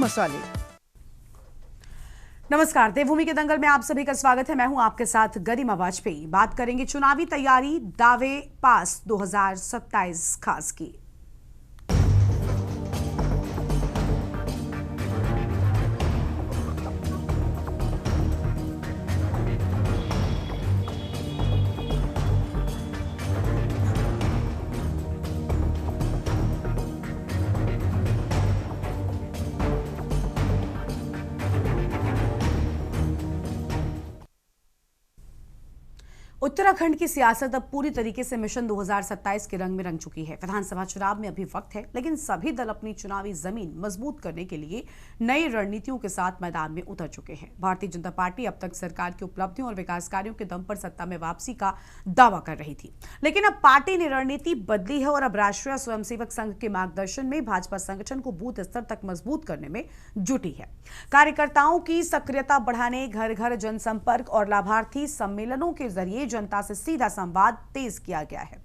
मसाले। नमस्कार, देवभूमि के दंगल में आप सभी का स्वागत है। मैं हूं आपके साथ गरिमा वाजपेयी। बात करेंगे चुनावी तैयारी, दावे पास 2027 खास की। उत्तराखंड की सियासत अब पूरी तरीके से मिशन 2027 के रंग में रंग चुकी है। विधानसभा चुनाव में अभी वक्त है, लेकिन सभी दल अपनी चुनावी जमीन मजबूत करने के लिए नई रणनीतियों के साथ मैदान में उतर चुके हैं। भारतीय जनता पार्टी अब तक सरकार की उपलब्धियों और विकास कार्यों के दम पर सत्ता में वापसी का दावा कर रही थी, लेकिन अब पार्टी ने रणनीति बदली है और अब राष्ट्रीय स्वयंसेवक संघ के मार्गदर्शन में भाजपा संगठन को बूथ स्तर तक मजबूत करने में जुटी है। कार्यकर्ताओं की सक्रियता बढ़ाने, घर घर जनसंपर्क और लाभार्थी सम्मेलनों के जरिए जनता से सीधा संवाद तेज किया गया है।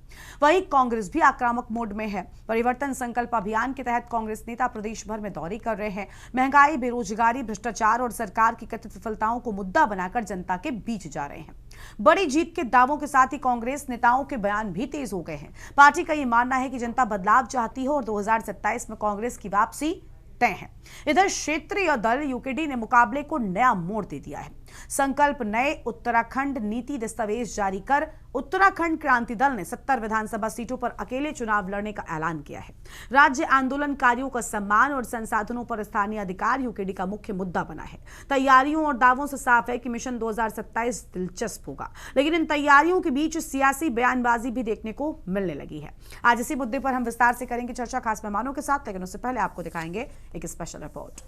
वहीं कांग्रेस भी आक्रामक मोड में है। परिवर्तन संकल्प अभियान के तहत कांग्रेस नेता प्रदेश भर में दौरे कर रहे हैं। महंगाई, बेरोजगारी, भ्रष्टाचार और सरकार की कथित विफलताओं को मुद्दा बनाकर जनता के बीच जा रहे हैं। बड़ी जीत के दावों के साथ ही कांग्रेस नेताओं के बयान भी तेज हो गए हैं। पार्टी का यह मानना है कि जनता बदलाव चाहती है और 2027 में कांग्रेस की वापसी तय है। इधर क्षेत्रीय दल यूकेडी ने मुकाबले को नया मोड़ दे दिया है। संकल्प नए उत्तराखंड नीति दस्तावेज जारी कर उत्तराखंड क्रांति दल ने 70 विधानसभा सीटों पर अकेले चुनाव लड़ने का ऐलान किया है। राज्य आंदोलनकारियों का सम्मान और संसाधनों पर स्थानीय अधिकार यूकेडी का मुख्य मुद्दा बना है। तैयारियों और दावों से साफ है कि मिशन 2027 दिलचस्प होगा, लेकिन इन तैयारियों के बीच सियासी बयानबाजी भी देखने को मिलने लगी है। आज इसी मुद्दे पर हम विस्तार से करेंगे चर्चा खास मेहमानों के साथ, लेकिन उससे पहले आपको दिखाएंगे एक स्पेशल रिपोर्ट।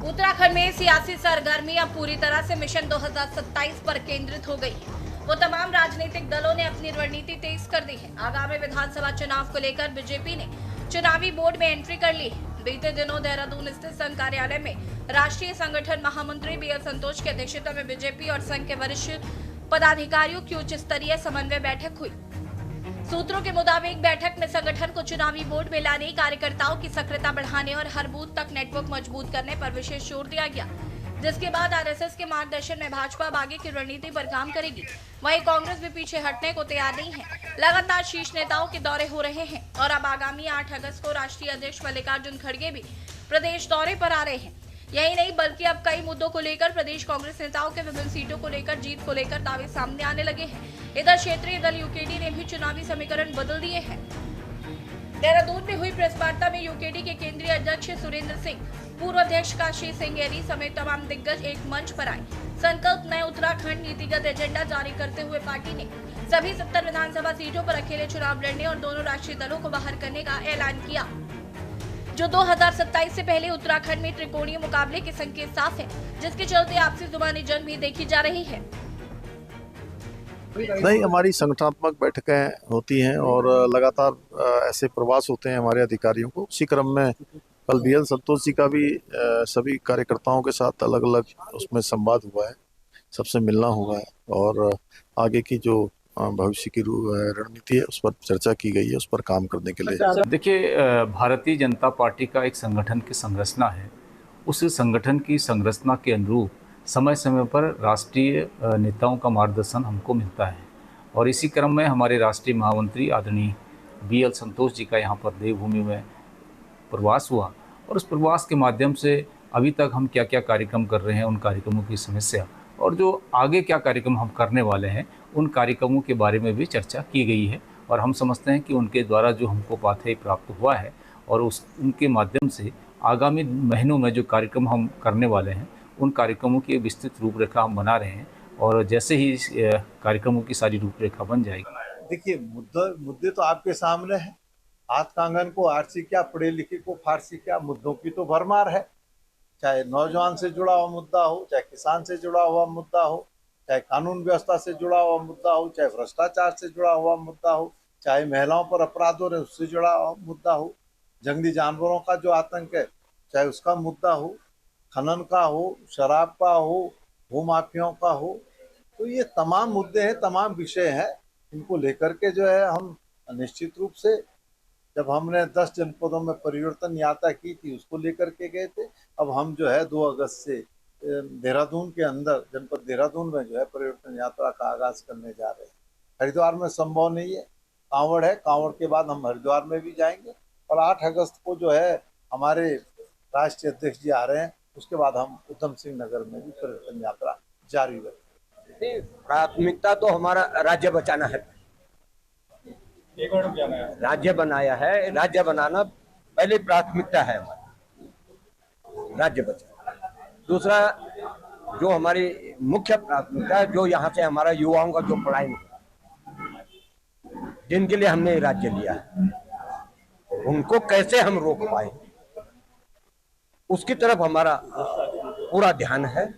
उत्तराखंड में सियासी सरगर्मी अब पूरी तरह से मिशन 2027 पर केंद्रित हो गई है। वो तमाम राजनीतिक दलों ने अपनी रणनीति तेज कर दी है। आगामी विधानसभा चुनाव को लेकर बीजेपी ने चुनावी बोर्ड में एंट्री कर ली है। बीते दिनों देहरादून स्थित संघ कार्यालय में राष्ट्रीय संगठन महामंत्री बीएल संतोष की अध्यक्षता में बीजेपी और संघ के वरिष्ठ पदाधिकारियों की उच्च स्तरीय समन्वय बैठक हुई। सूत्रों के मुताबिक बैठक में संगठन को चुनावी बोर्ड में लाने, कार्यकर्ताओं की सक्रियता बढ़ाने और हर बूथ तक नेटवर्क मजबूत करने पर विशेष जोर दिया गया, जिसके बाद आरएसएस के मार्गदर्शन में भाजपा अब आगे की रणनीति पर काम करेगी। वहीं कांग्रेस भी पीछे हटने को तैयार नहीं है। लगातार शीर्ष नेताओं के दौरे हो रहे हैं और अब आगामी 8 अगस्त को राष्ट्रीय अध्यक्ष मल्लिकार्जुन खड़गे भी प्रदेश दौरे पर आ रहे हैं। यही नहीं बल्कि अब कई मुद्दों को लेकर प्रदेश कांग्रेस नेताओं के विभिन्न सीटों को लेकर जीत को लेकर दावे सामने आने लगे हैं। इधर क्षेत्रीय दल यूकेडी ने भी चुनावी समीकरण बदल दिए हैं। देहरादून में हुई प्रेस वार्ता में यूकेडी के केंद्रीय अध्यक्ष सुरेंद्र सिंह, पूर्व अध्यक्ष काशी सिंगेरी समेत तमाम दिग्गज एक मंच पर आए। संकल्प नए उत्तराखंड नीतिगत एजेंडा जारी करते हुए पार्टी ने सभी 70 विधानसभा सीटों पर अकेले चुनाव लड़ने और दोनों राष्ट्रीय दलों को बाहर करने का ऐलान किया, जो 2027 से पहले उत्तराखंड में त्रिकोणीय मुकाबले के संकेत साफ है, जिसके चलते आपसी जुबानी जंग भी देखी जा रही है। नहीं, हमारी संगठनात्मक बैठकें होती हैं और लगातार ऐसे प्रवास होते हैं हमारे अधिकारियों को। उसी क्रम में कल बीएल संतोष जी का भी सभी कार्यकर्ताओं के साथ अलग अलग उसमें संवाद हुआ है, सबसे मिलना हुआ है और आगे की जो भविष्य की रणनीति है उस पर चर्चा की गई है, उस पर काम करने के लिए। देखिए, भारतीय जनता पार्टी का एक संगठन की संरचना है। उस संगठन की संरचना के अनुरूप समय समय पर राष्ट्रीय नेताओं का मार्गदर्शन हमको मिलता है और इसी क्रम में हमारे राष्ट्रीय महामंत्री आदरणीय बीएल संतोष जी का यहाँ पर देवभूमि में प्रवास हुआ और उस प्रवास के माध्यम से अभी तक हम क्या क्या कार्यक्रम कर रहे हैं, उन कार्यक्रमों की समस्या और जो आगे क्या कार्यक्रम हम करने वाले हैं, उन कार्यक्रमों के बारे में भी चर्चा की गई है और हम समझते हैं कि उनके द्वारा जो हमको पाथवे प्राप्त हुआ है और उनके माध्यम से आगामी महीनों में जो कार्यक्रम हम करने वाले हैं, उन कार्यक्रमों की विस्तृत रूपरेखा हम बना रहे हैं और जैसे ही इस कार्यक्रमों की सारी रूपरेखा बन जाएगी। देखिए, मुद्दे तो आपके सामने हैं। हाथ कांगन को आरसी क्या, पढ़े लिखे को फारसी क्या, मुद्दों की तो भरमार है। चाहे नौजवान से जुड़ा हुआ मुद्दा हो, चाहे किसान से जुड़ा हुआ मुद्दा हो, चाहे कानून व्यवस्था से जुड़ा हुआ मुद्दा हो, चाहे भ्रष्टाचार से जुड़ा हुआ मुद्दा हो, चाहे महिलाओं पर अपराधों ने उससे जुड़ा हुआ मुद्दा हो, जंगली जानवरों का जो आतंक है चाहे उसका मुद्दा हो, खनन का हो, शराब का हो, भूमाफियाओं का हो, तो ये तमाम मुद्दे हैं, तमाम विषय हैं। इनको लेकर के जो है हम निश्चित रूप से जब हमने 10 जनपदों में परिवर्तन यात्रा की थी उसको लेकर के गए थे। अब हम जो है 2 अगस्त से देहरादून के अंदर जनपद देहरादून में जो है परिवर्तन यात्रा का आगाज करने जा रहे हैं। हरिद्वार में संभव नहीं है, कांवड़ है, कांवड़ के बाद हम हरिद्वार में भी जाएंगे और 8 अगस्त को जो है हमारे राष्ट्रीय अध्यक्ष जी आ रहे हैं, उसके बाद हम उधम सिंह नगर में भी परिवर्तन यात्रा जारी रखेंगे। प्राथमिकता तो हमारा राज्य बचाना है, राज्य बनाया है, राज्य बनाना पहली प्राथमिकता है हमारी, राज्य बचाना। दूसरा जो हमारी मुख्य प्राथमिकता है, जो यहाँ से हमारा युवाओं का जो पलायन जिनके लिए हमने राज्य लिया है, उनको कैसे हम रोक पाए, उसकी तरफ हमारा पूरा ध्यान है।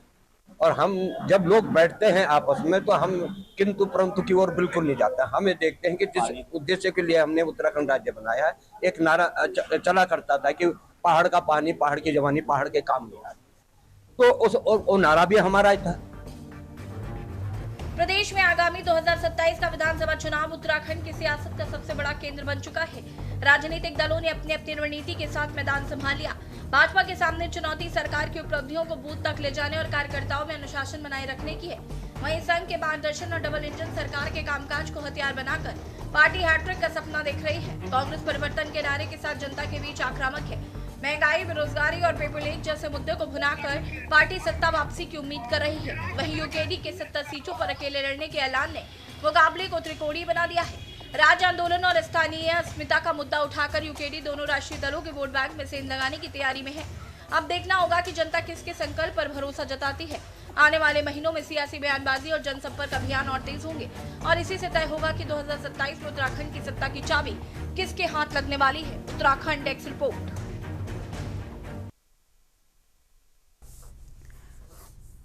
और हम जब लोग बैठते हैं आपस में तो हम किंतु परंतु की ओर बिल्कुल नहीं जाता। हमें देखते हैं कि जिस उद्देश्य के लिए हमने उत्तराखंड राज्य बनाया है, एक नारा चला करता था कि पहाड़ का पानी, पहाड़ की जवानी, पहाड़ के काम नहीं आती, तो वो नारा भी हमारा ही था। प्रदेश में आगामी 2027 का विधानसभा चुनाव उत्तराखंड की सियासत का सबसे बड़ा केंद्र बन चुका है। राजनीतिक दलों ने अपनी अपनी रणनीति के साथ मैदान संभाल लिया। भाजपा के सामने चुनौती सरकार की उपलब्धियों को बूथ तक ले जाने और कार्यकर्ताओं में अनुशासन बनाए रखने की है। वहीं संघ के मार्गदर्शन और डबल इंजन सरकार के कामकाज को हथियार बनाकर पार्टी हैट्रिक का सपना देख रही है। कांग्रेस परिवर्तन के नारे के साथ जनता के बीच आक्रामक है। महंगाई, बेरोजगारी और पेपर लीक जैसे मुद्दे को भुनाकर पार्टी सत्ता वापसी की उम्मीद कर रही है। वहीं यूकेडी के 70 सीटों पर अकेले लड़ने के ऐलान ने मुकाबले को त्रिकोणीय बना दिया है। राज्य आंदोलन और स्थानीय अस्मिता का मुद्दा उठाकर यूकेडी दोनों राष्ट्रीय दलों के वोट बैंक में सेंध लगाने की तैयारी में है। अब देखना होगा कि जनता किसके संकल्प पर भरोसा जताती है। आने वाले महीनों में सियासी बयानबाजी और जनसंपर्क अभियान और तेज होंगे और इसी से तय होगा कि 2027 में उत्तराखंड की सत्ता की चाबी किसके हाथ लगने वाली है। Uttarakhand desk report.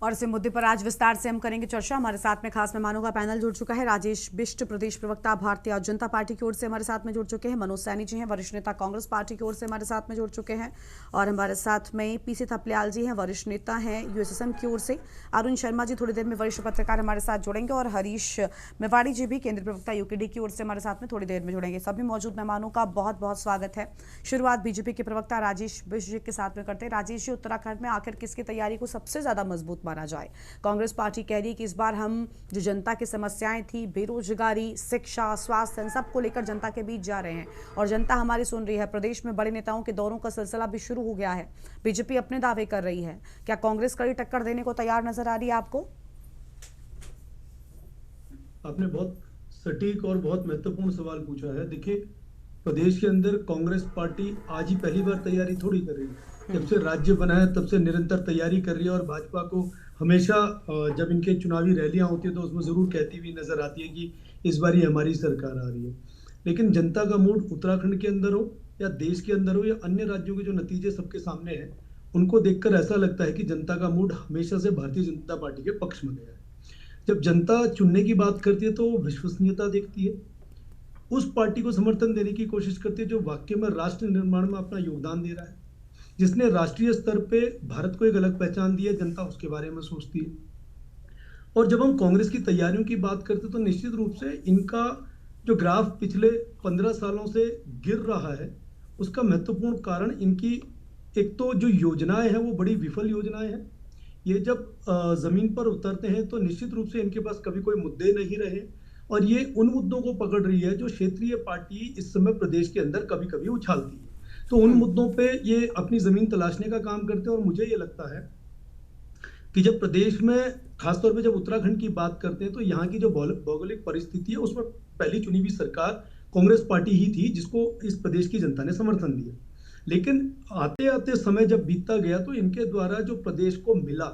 और इस मुद्दे पर आज विस्तार से हम करेंगे चर्चा। हमारे साथ में खास मेहमानों का पैनल जुड़ चुका है। राजेश बिष्ट, प्रदेश प्रवक्ता भारतीय जनता पार्टी की ओर से हमारे साथ में जुड़ चुके हैं। मनोज सैनी जी हैं, वरिष्ठ नेता कांग्रेस पार्टी की ओर से हमारे साथ में जुड़ चुके हैं। और हमारे साथ में पीसी थपलियाल जी हैं, वरिष्ठ नेता हैं यूएसएसएम की ओर से। अरुण शर्मा जी थोड़ी देर में वरिष्ठ पत्रकार हमारे साथ जुड़ेंगे और हरीश मेवाड़ी जी भी केंद्रीय प्रवक्ता यूकेडी की ओर से हमारे साथ में थोड़ी देर में जुड़ेंगे। सभी मौजूद मेहमानों का बहुत बहुत स्वागत है। शुरुआत बीजेपी के प्रवक्ता राजेश बिष्ट जी के साथ में करते हैं। राजेश जी, उत्तराखंड में आखिर किसकी तैयारी को सबसे ज्यादा मजबूत माना जाए? कांग्रेस पार्टी कह रही है कि इस बार हम जो जनता की समस्याएं थी, बेरोजगारी, शिक्षा, स्वास्थ्य, इन सब को लेकर जनता के बीच जा रहे हैं और जनता हमारी सुन रही है। प्रदेश में बड़े नेताओं के दौरों का सिलसिला भी शुरू हो गया है। बीजेपी अपने दावे कर रही है। क्या कांग्रेस कड़ी टक्कर देने को तैयार नजर आ रही है आपको? आपने बहुत सटीक और बहुत महत्वपूर्ण सवाल पूछा है। देखिए, प्रदेश के अंदर कांग्रेस पार्टी आज ही पहली बार तैयारी थोड़ी कर रही है। जब से राज्य बना है तब से निरंतर तैयारी कर रही है और भाजपा को हमेशा जब इनके चुनावी रैलियां होती है तो उसमें जरूर कहती हुई नजर आती है कि इस बार ही हमारी सरकार आ रही है। लेकिन जनता का मूड उत्तराखंड के अंदर हो या देश के अंदर हो या अन्य राज्यों के जो नतीजे सबके सामने हैं, उनको देखकर ऐसा लगता है कि जनता का मूड हमेशा से भारतीय जनता पार्टी के पक्ष में गया है। जब जनता चुनने की बात करती है तो विश्वसनीयता देखती है, उस पार्टी को समर्थन देने की कोशिश करती है जो वाकई में राष्ट्र निर्माण में अपना योगदान दे रहा है, जिसने राष्ट्रीय स्तर पे भारत को एक अलग पहचान दी है। जनता उसके बारे में सोचती है। और जब हम कांग्रेस की तैयारियों की बात करते हैं तो निश्चित रूप से इनका जो ग्राफ पिछले 15 सालों से गिर रहा है, उसका महत्वपूर्ण कारण इनकी एक तो जो योजनाएं हैं वो बड़ी विफल योजनाएं हैं। ये जब जमीन पर उतरते हैं तो निश्चित रूप से इनके पास कभी कोई मुद्दे नहीं रहे और ये उन मुद्दों को पकड़ रही है जो क्षेत्रीय पार्टी इस समय प्रदेश के अंदर कभी कभी उछालती है। तो उन मुद्दों पे ये अपनी जमीन तलाशने का काम करते हैं। और मुझे ये लगता है कि जब प्रदेश में खासतौर पे जब उत्तराखंड की बात करते हैं तो यहाँ की जो भौगोलिक परिस्थिति है उसमें पहली चुनी हुई सरकार कांग्रेस पार्टी ही थी जिसको इस प्रदेश की जनता ने समर्थन दिया। लेकिन आते आते समय जब बीतता गया तो इनके द्वारा जो प्रदेश को मिला,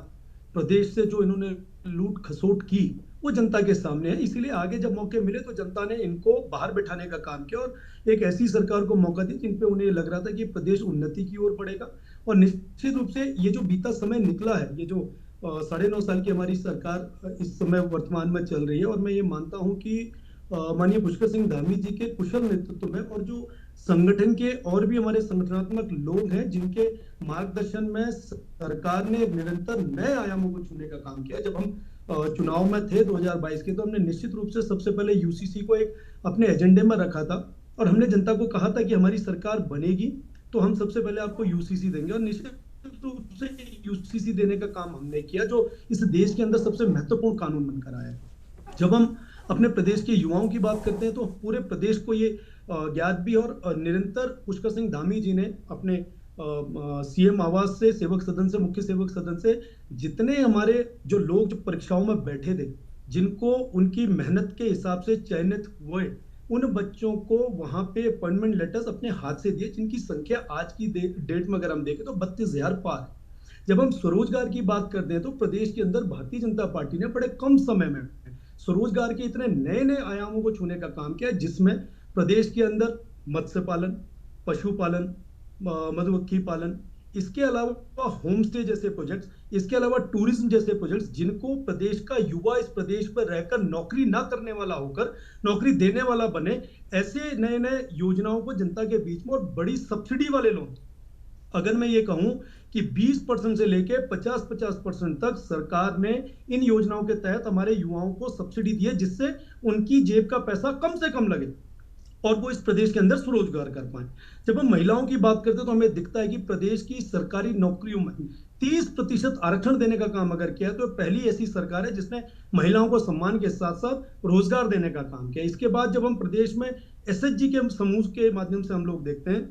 प्रदेश से जो इन्होंने लूट खसोट की, वो जनता के सामने है। इसीलिए आगे जब मौके मिले तो जनता ने इनको बाहर बिठाने का काम किया और एक ऐसी सरकार को मौका दिया जिन पे उन्हें लग रहा था कि प्रदेश उन्नति की ओर बढ़ेगा। और निश्चित रूप से ये जो बीता समय निकला है, ये जो 9.5 साल की हमारी सरकार इस समय वर्तमान में चल रही है, और मैं ये मानता हूँ कि माननीय पुष्कर सिंह धामी जी के कुशल नेतृत्व में और जो संगठन के और भी हमारे संगठनात्मक लोग हैं जिनके मार्गदर्शन में सरकार ने निरंतर नए आयामों को छूने का काम किया। जब हम चुनाव में थे 2022 के, तो हमने निश्चित रूप से सबसे पहले यूसीसी को एक अपने एजेंडे में रखा था और हमने जनता को कहा था कि हमारी सरकार बनेगी तो हम सबसे पहले आपको यूसीसी देंगे, और निश्चित रूप से यूसीसी देने का काम हमने किया, जो इस देश के अंदर सबसे महत्वपूर्ण कानून बनकर आया है। जब हम अपने प्रदेश के युवाओं की बात करते हैं तो पूरे प्रदेश को ये ज्ञात भी, और निरंतर पुष्कर सिंह धामी जी ने अपने सीएम आवास से, सेवक सदन से, मुख्य सेवक सदन से जितने हमारे जो लोग जो परीक्षाओं में बैठे थे, जिनको उनकी मेहनत के हिसाब से चयनित हुए, उन बच्चों को वहां पे अपॉइंटमेंट लेटर्स अपने हाथ से दिए, जिनकी संख्या आज की डेट में अगर हम देखें तो 32,000 पार है। जब हम स्वरोजगार की बात करते हैं तो प्रदेश के अंदर भारतीय जनता पार्टी ने बड़े कम समय में स्वरोजगार के इतने नए नए आयामों को छूने का काम किया, जिसमें प्रदेश के अंदर मत्स्य पालन, पशुपालन, मधुमक्खी पालन, इसके अलावा होम स्टे जैसे प्रोजेक्ट्स, इसके अलावा टूरिज्म जैसे प्रोजेक्ट्स, जिनको प्रदेश का युवा इस प्रदेश पर रहकर नौकरी ना करने वाला होकर नौकरी देने वाला बने, ऐसे नए नए योजनाओं को जनता के बीच में, और बड़ी सब्सिडी वाले लोन, अगर मैं ये कहूं कि 20% से लेके 50% तक सरकार ने इन योजनाओं के तहत हमारे युवाओं को सब्सिडी दी है, जिससे उनकी जेब का पैसा कम से कम लगे और वो इस प्रदेश के अंदर स्वरोजगार कर पाए। जब हम महिलाओं की बात करते हैं तो हमें दिखता है कि प्रदेश की सरकारी नौकरियों में 30% आरक्षण देने का काम अगर किया तो पहली ऐसी सरकार है जिसने महिलाओं को सम्मान के साथ साथ रोजगार देने का काम किया। इसके बाद जब हम प्रदेश में एसएचजी के समूह के माध्यम से हम लोग देखते हैं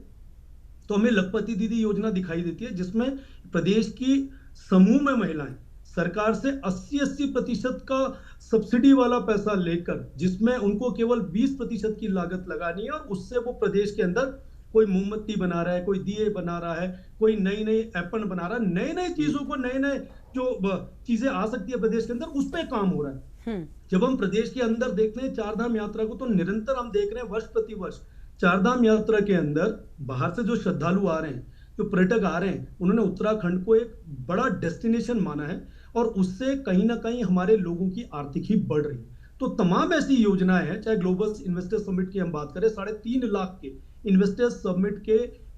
तो हमें लखपति दीदी योजना दिखाई देती है, जिसमें प्रदेश की समूह में महिलाएं सरकार से 80% का सब्सिडी वाला पैसा लेकर, जिसमें उनको केवल 20% की लागत लगानी है, और उससे वो प्रदेश के अंदर कोई मोमबत्ती बना रहा है, कोई दिए बना रहा है, कोई नई नई एप्पन बना रहा है, नए नए चीजों को, नए नए जो चीजें आ सकती है प्रदेश के अंदर, उस पर काम हो रहा है। जब हम प्रदेश के अंदर देखते हैं चारधाम यात्रा को, तो निरंतर हम देख रहे हैं वर्ष प्रति वर्ष चारधाम यात्रा के अंदर बाहर से जो श्रद्धालु आ रहे हैं, जो पर्यटक आ रहे हैं, उन्होंने उत्तराखंड को एक बड़ा डेस्टिनेशन माना है, और उससे कहीं ना कहीं हमारे लोगों की आर्थिक ही बढ़ रही है। तो तमाम ऐसी योजनाएं हैं, चाहे ग्लोबल इन्वेस्टर समिट की हम बात करें, 3.5 लाख के इन्वेस्टर्स समिट के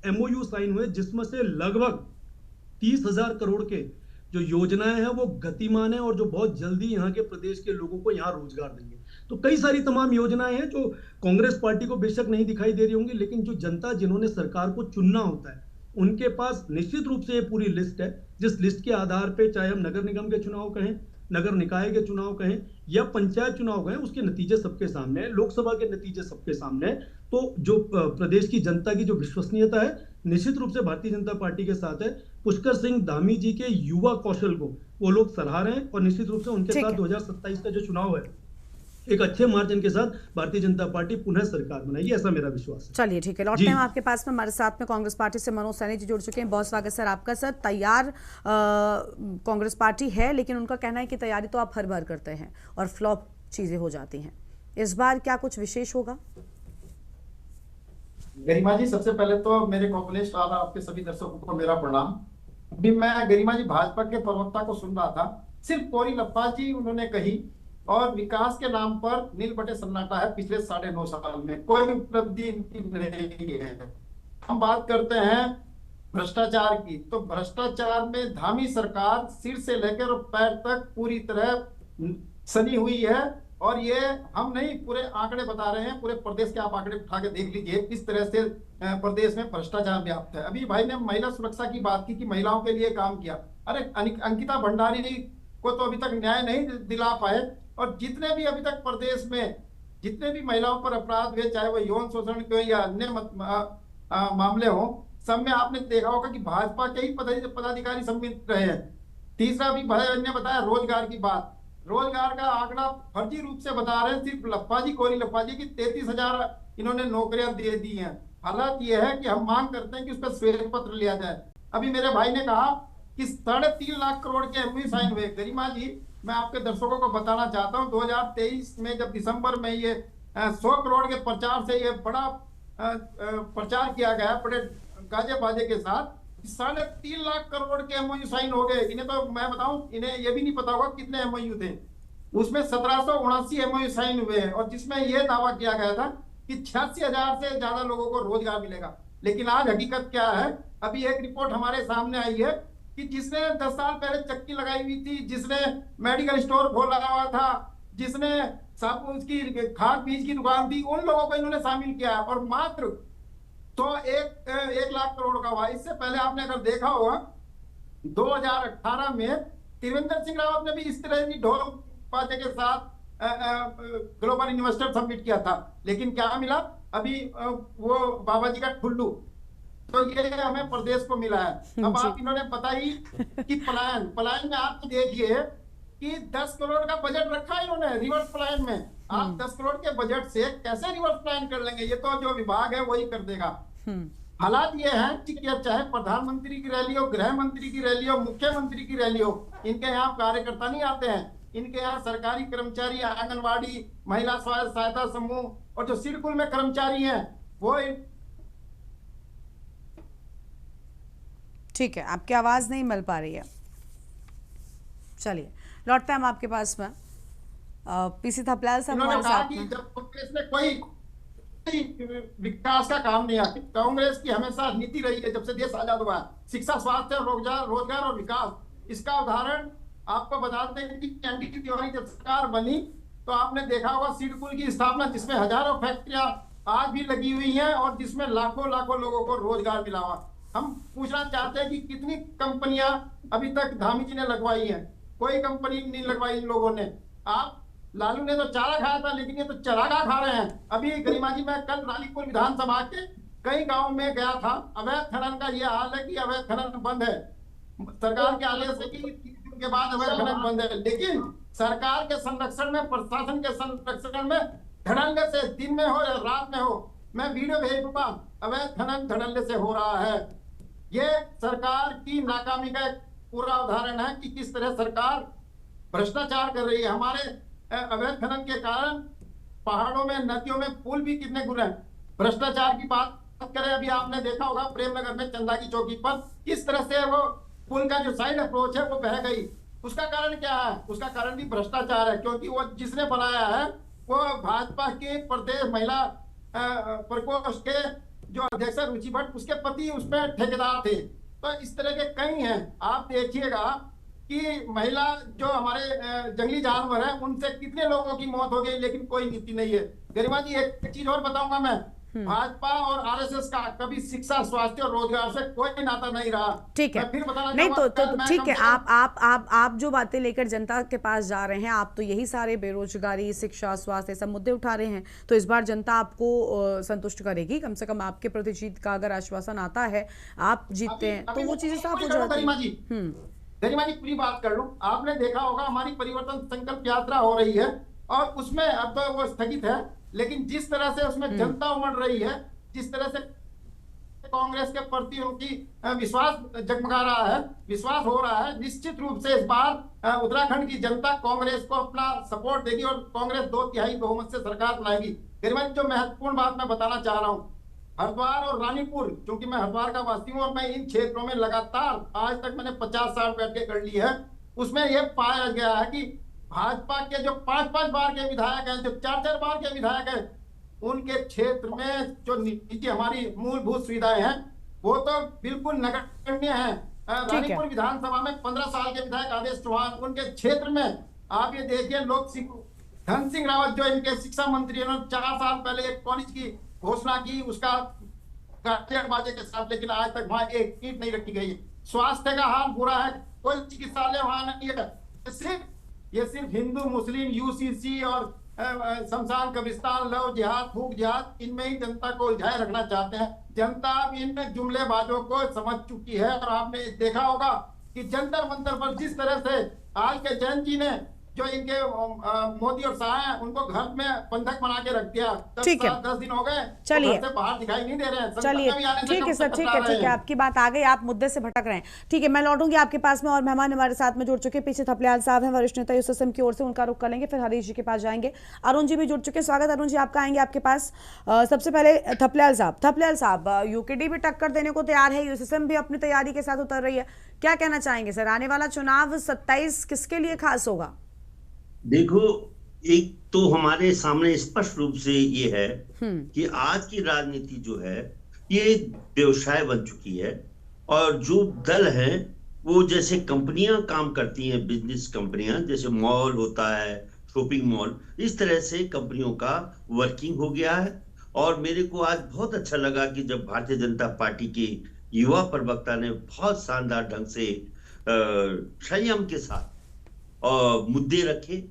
एमओयू साइन हुए, जिसमें से लगभग 30,000 करोड़ के जो योजनाएं हैं वो गतिमान है, और जो बहुत जल्दी यहाँ के प्रदेश के लोगों को यहाँ रोजगार देंगे। तो कई सारी तमाम योजनाएं हैं जो कांग्रेस पार्टी को बेशक नहीं दिखाई दे रही होंगी, लेकिन जो जनता, जिन्होंने सरकार को चुनना होता है, उनके पास निश्चित रूप से ये पूरी लिस्ट है, जिस लिस्ट के आधार पे चाहे हम नगर निगम के चुनाव कहें, नगर निकाय के चुनाव कहें, या पंचायत चुनाव कहें, उसके नतीजे सबके सामने है, लोकसभा के नतीजे सबके सामने है। तो जो प्रदेश की जनता की जो विश्वसनीयता है, निश्चित रूप से भारतीय जनता पार्टी के साथ है। पुष्कर सिंह धामी जी के युवा कौशल को वो लोग सराह रहे हैं, और निश्चित रूप से उनके साथ 2027 का जो चुनाव है, एक अच्छे मार्जिन के साथ भारतीय जनता पार्टी पुनः सरकार बनाएगी, ऐसा मेरा विश्वास है। चलिए ठीक है, लौटते हैं आपके पास में। हमारे साथ में कांग्रेस पार्टी से मनोज सैनी जी जुड़ चुके हैं। बहुत स्वागत सर आपका। सर, तैयार कांग्रेस पार्टी है, लेकिन उनका कहना है कि तैयारी तो आप हर बार करते हैं और फ्लॉप चीजें हो जाती हैं। इस बार क्या कुछ विशेष होगा? गरिमा जी, सबसे पहले तो मेरे कॉम्प्लेक्स और आपके सभी दर्शकों को मेरा प्रणाम। अभी मैं गरिमा जी भाजपा के प्रवक्ता को सुन रहा था, सिर्फ कोरी लप्पा जी उन्होंने कही, और विकास के नाम पर नील बटे सन्नाटा है पिछले 9.5 साल में, कोई उपलब्धि इनकी नहीं है। हम बात करते हैं भ्रष्टाचार की, तो भ्रष्टाचार में धामी सरकार सिर से लेकर पैर तक पूरी तरह सनी हुई है, और ये हम नहीं, पूरे आंकड़े बता रहे हैं, पूरे प्रदेश के आप आंकड़े उठा के देख लीजिए किस तरह से प्रदेश में भ्रष्टाचार व्याप्त है। अभी भाई ने महिला सुरक्षा की बात की कि महिलाओं के लिए काम किया, अरे अंकिता भंडारी को तो अभी तक न्याय नहीं दिला पाए, और जितने भी अभी तक प्रदेश में जितने भी महिलाओं पर अपराध हुए, चाहे वो यौन शोषण के या अन्य मामले हो, सब में आपने देखा होगा कि भाजपा के ही पदाधिकारी सम्मिलित रहे हैं। तीसरा भी भाई ने बताया रोजगार की बात, रोजगार का आंकड़ा फर्जी रूप से बता रहे हैं, सिर्फ लप्पा जी, कोरी लप्पा जी की 33,000 इन्होंने नौकरियां दे दी हैं। हालात ये है कि हम मांग करते हैं कि उस पर श्वेत पत्र लिया जाए। अभी मेरे भाई ने कहा कि 3.5 लाख करोड़ के एमओयू साइन हुए। गरिमा जी, मैं आपके दर्शकों को बताना चाहता हूं, 2023 में जब दिसंबर में ये 100 करोड़ के प्रचार से ये बड़ा प्रचार किया गया, बड़े गाजे बाजे के साथ, 3.5 लाख करोड़ के एमओयू साइन हो गए। इन्हें तो मैं बताऊं, इन्हें ये भी नहीं पता होगा कितने एमओयू थे। उसमें 1779 एमओयू साइन हुए हैं, और जिसमें यह दावा किया गया था कि 86,000 से ज्यादा लोगों को रोजगार मिलेगा। लेकिन आज हकीकत क्या है? अभी एक रिपोर्ट हमारे सामने आई है कि जिसने 10 साल पहले चक्की लगाई हुई थी, जिसने मेडिकल स्टोर खोला हुआ था, जिसने सब उसकी खाद बीज की दुकान थी, उन लोगों को इन्होंने शामिल किया है। और मात्र तो 1 लाख करोड़ का हुआ। इससे पहले आपने अगर देखा होगा 2018 में त्रिवेंद्र सिंह रावत ने भी इस तरह की ढोल बाजे के साथ ग्लोबल इन्वेस्टर समिट किया था, लेकिन क्या मिला? अभी वो बाबा जी का ठुल्लू। तो ये हमें प्रदेश को मिला है। अब आप इन्होंने बताई कि पलायन में आप देखिए कि 10 करोड़ का बजट रखा है इन्होंने रिवर्स पलायन में। आप 10 करोड़ के बजट से कैसे रिवर्स पलायन कर लेंगे? ये तो जो विभाग है वही कर देगा। हालात ये है कि चाहे प्रधानमंत्री की रैली हो, गृह मंत्री की रैली हो, मुख्यमंत्री की रैली हो, इनके यहाँ कार्यकर्ता नहीं आते हैं। इनके यहाँ सरकारी कर्मचारी, आंगनवाड़ी, महिला स्वास्थ्य सहायता समूह और जो सिडकुल में कर्मचारी हैं वो। ठीक है, आपकी आवाज नहीं मिल पा रही है। चलिए लौटते हैं हम आपके पास में। पीसी थपलियाल साहब हमारे साथ में। जब कांग्रेस ने कोई विकास का काम नहीं आया, कांग्रेस की हमेशा नीति रही है जब से देश आजाद हुआ है, शिक्षा, स्वास्थ्य, रोजगार और विकास। इसका उदाहरण आपको बताते हैं कि एनडीटी तिवारी जब सरकार बनी तो आपने देखा होगा सिडकुल की स्थापना, जिसमें हजारों फैक्ट्रियां आज भी लगी हुई हैं और जिसमें लाखों लोगों को रोजगार मिला हुआ। हम पूछना चाहते हैं कि कितनी कंपनियां अभी तक धामी जी ने लगवाई हैं? कोई कंपनी नहीं लगवाई इन लोगों ने। आप लालू ने तो चारा खाया था, लेकिन ये तो चरागा खा रहे हैं। अभी गरिमा जी, मैं कल रानीपुर विधानसभा के कई गांव में गया था। अवैध खनन का ये हाल है कि अवैध खनन बंद है सरकार के आदेश से कि के बाद अवैध खनन बंद है, लेकिन सरकार के संरक्षण में, प्रशासन के संरक्षण में धड़ल्ले से, दिन में हो या रात में हो, मैं वीडियो भेज दूंगा, अवैध खनन धड़ल्ले से हो रहा है। ये सरकार की नाकामी का एक पूरा उदाहरण है कि किस तरह सरकार भ्रष्टाचार कर रही है। हमारे अवैध खनन के कारण पहाड़ों में, नदियों में पुल भी कितने गिरे हैं। भ्रष्टाचार की बात करें, अभी आपने देखा होगा प्रेमनगर में चंदा की चौकी पर किस तरह से वो पुल का जो साइड अप्रोच है वो बह गई। उसका कारण क्या है? उसका कारण भी भ्रष्टाचार है, क्योंकि वो जिसने बनाया है वो भाजपा के प्रदेश महिला प्रकोष्ठ के जो अध्यक्ष रुचि भट्ट, उसके पति उसमें ठेकेदार थे। तो इस तरह के कई हैं। आप देखिएगा कि महिला जो हमारे जंगली जानवर हैं उनसे कितने लोगों की मौत हो गई, लेकिन कोई नीति नहीं है। गरिमा जी, एक चीज और बताऊंगा मैं, भाजपा और आरएसएस का कभी शिक्षा, स्वास्थ्य और रोजगार से कोई नाता नहीं रहा। ठीक है, फिर बताना नहीं तो ठीक है। आप जो बातें लेकर जनता के पास जा रहे हैं, आप तो यही सारे बेरोजगारी, शिक्षा, स्वास्थ्य सब मुद्दे उठा रहे हैं, तो इस बार जनता आपको संतुष्ट करेगी? कम से कम आपके प्रति जीत का अगर आश्वासन आता है, आप जीतते हैं तो वो चीजें साफ हो जाती हैं। गरिमा जी, पूरी बात कर लूं। आपने देखा होगा हमारी परिवर्तन संकल्प यात्रा हो रही है और उसमें अब तो वो स्थगित है, लेकिन जिस तरह से उसमें जनता उमड़ रही है, जिस तरह से कांग्रेस के प्रति उनकी विश्वास जगमगा रहा है, विश्वास हो रहा है, निश्चित रूप से इस बार उत्तराखंड की जनता कांग्रेस को अपना सपोर्ट देगी और कांग्रेस 2/3 बहुमत से सरकार बनाएगी। गरिमा जी, जो महत्वपूर्ण बात मैं बताना चाह रहा हूँ, हरिद्वार और रानीपुर, क्योंकि मैं हरिद्वार का वासी हूँ और मैं इन क्षेत्रों में लगातार आज तक मैंने 50 साल बैठ के कर ली है, उसमें यह पाया गया है कि भाजपा के जो 5-5 बार के विधायक हैं, जो 4-4 बार के विधायक हैं, उनके क्षेत्र में जो नीति हमारी मूलभूत सुविधाएं हैं वो तो बिल्कुल नगण्य है। रानीपुर विधानसभा में 15 साल के विधायक आदेश चौहान, उनके क्षेत्र में आप ये देखिए, धन सिंह रावत जो इनके शिक्षा मंत्री, उन्होंने 4 साल पहले एक कॉलेज की घोषणा की, उसका बाजे के साथ, लेकिन आज तक वहां एक ईंट नहीं रखी गई। स्वास्थ्य का हाल बुरा है, कोई चिकित्सालय वहां नहीं है। ये सिर्फ हिंदू, मुस्लिम, यूसीसी और शमशान, कब्रिस्तान, लव जिहाद, फूक जिहाद, इनमें ही जनता को उलझाए रखना चाहते हैं। जनता अब इन जुमलेबाजों को समझ चुकी है और आपने देखा होगा कि जंतर मंतर पर जिस तरह से आज के जैन जी ने जो इनके मोदी और शाह हैं उनको घर में बंधक बना के रख दिया। 10 दिन हो गए, चलिए तो बाहर दिखाई नहीं दे रहे हैं। चलिए ठीक है सर, ठीक है, आपकी बात आ गई, आप मुद्दे से भटक रहे हैं। ठीक है, मैं लौटूंगी आपके पास में और मेहमान हमारे साथ में जुड़ चुके पीछे थपलियाल साहब हैं, वरिष्ठ नेता यूएसएसएम की ओर से, उनका रुख कर लेंगे, फिर हरीश जी के पास जाएंगे। अरुण जी भी जुड़ चुके हैं, स्वागत अरुण जी आपका, आएंगे आपके पास। सबसे पहले थपलियाल साहब, यूकेडी भी टक्कर देने को तैयार है, यूएसएसएम भी अपनी तैयारी के साथ उतर रही है, क्या कहना चाहेंगे सर? आने वाला चुनाव 27 किसके लिए खास होगा? देखो, एक तो हमारे सामने स्पष्ट रूप से ये है कि आज की राजनीति जो है ये व्यवसाय बन चुकी है और जो दल हैं वो जैसे कंपनियां काम करती हैं, बिजनेस कंपनियां, जैसे मॉल होता है, शॉपिंग मॉल, इस तरह से कंपनियों का वर्किंग हो गया है। और मेरे को आज बहुत अच्छा लगा कि जब भारतीय जनता पार्टी के युवा प्रवक्ता ने बहुत शानदार ढंग से संयम के साथ मुद्दे रखे,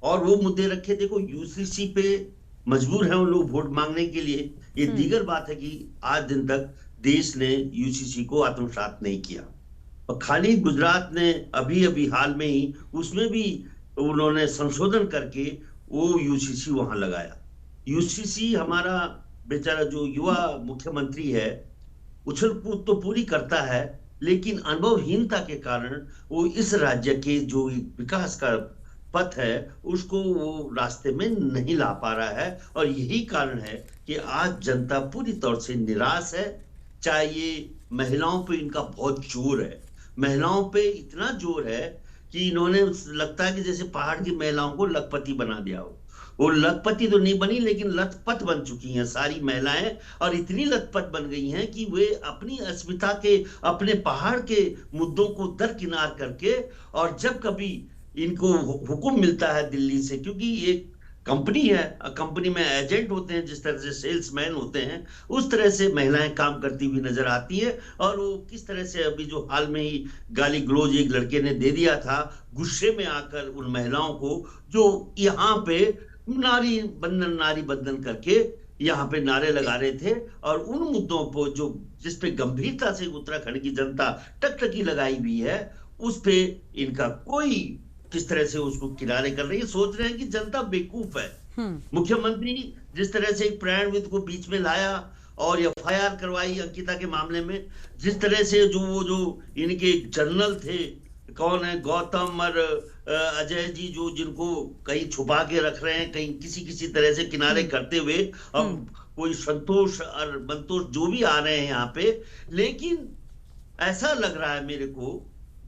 और वो मुद्दे रखे, देखो यूसीसी पे मजबूर है उन लोग वोट मांगने के लिए। ये दीगर बात है कि आज दिन तक देश ने यूसीसी को आत्मसात नहीं किया, और खाली गुजरात ने अभी अभी हाल में ही उसमें भी उन्होंने संशोधन करके वो यूसीसी वहां लगाया। यूसीसी हमारा बेचारा जो युवा मुख्यमंत्री है उछल कूद तो पूरी करता है, लेकिन अनुभवहीनता के कारण वो इस राज्य के जो विकास का पथ है उसको वो रास्ते में नहीं ला पा रहा है। और यही कारण है कि आज जनता पूरी तौर से निराश है। चाहे ये महिलाओं पे इनका बहुत जोर है, महिलाओं पे इतना जोर है कि इन्होंने, लगता है कि जैसे पहाड़ की महिलाओं को लखपति बना दिया हो। वो लखपति तो नहीं बनी, लेकिन लथपथ बन चुकी हैं सारी महिलाएं, और इतनी लथपथ बन गई हैं कि वे अपनी अस्मिता के, अपने पहाड़ के मुद्दों को दरकिनार करके, और जब कभी इनको हुक्म मिलता है दिल्ली से, क्योंकि एक कंपनी है, कंपनी में एजेंट होते हैं, जिस तरह से सेल्समैन होते हैं, उस तरह से महिलाएं काम करती हुई नजर आती है। और वो किस तरह से अभी जो हाल में ही गाली गलौज एक लड़के ने दे दिया था गुस्से में आकर उन महिलाओं को, जो यहाँ पे नारी बंधन करके यहाँ पे नारे लगा रहे थे, और उन मुद्दों पर जो जिस पे गंभीरता से उत्तराखंड की जनता टकटकी लगाई हुई है, उस पे इनका कोई किस तरह से उसको किनारे कर रही है। सोच रहे हैं कि जनता बेवकूफ है। मुख्यमंत्री जिस तरह से प्रयाणविद को बीच में लाया और एफआईआर करवाई अंकिता के मामले में, जिस तरह से जो इनके जनरल थे, कौन है, गौतम और अजय जी, जो जिनको कहीं छुपा के रख रहे हैं, कहीं किसी तरह से किनारे करते हुए, अब कोई संतोष और मंतोष जो भी आ रहे हैं यहाँ पे, लेकिन ऐसा लग रहा है मेरे को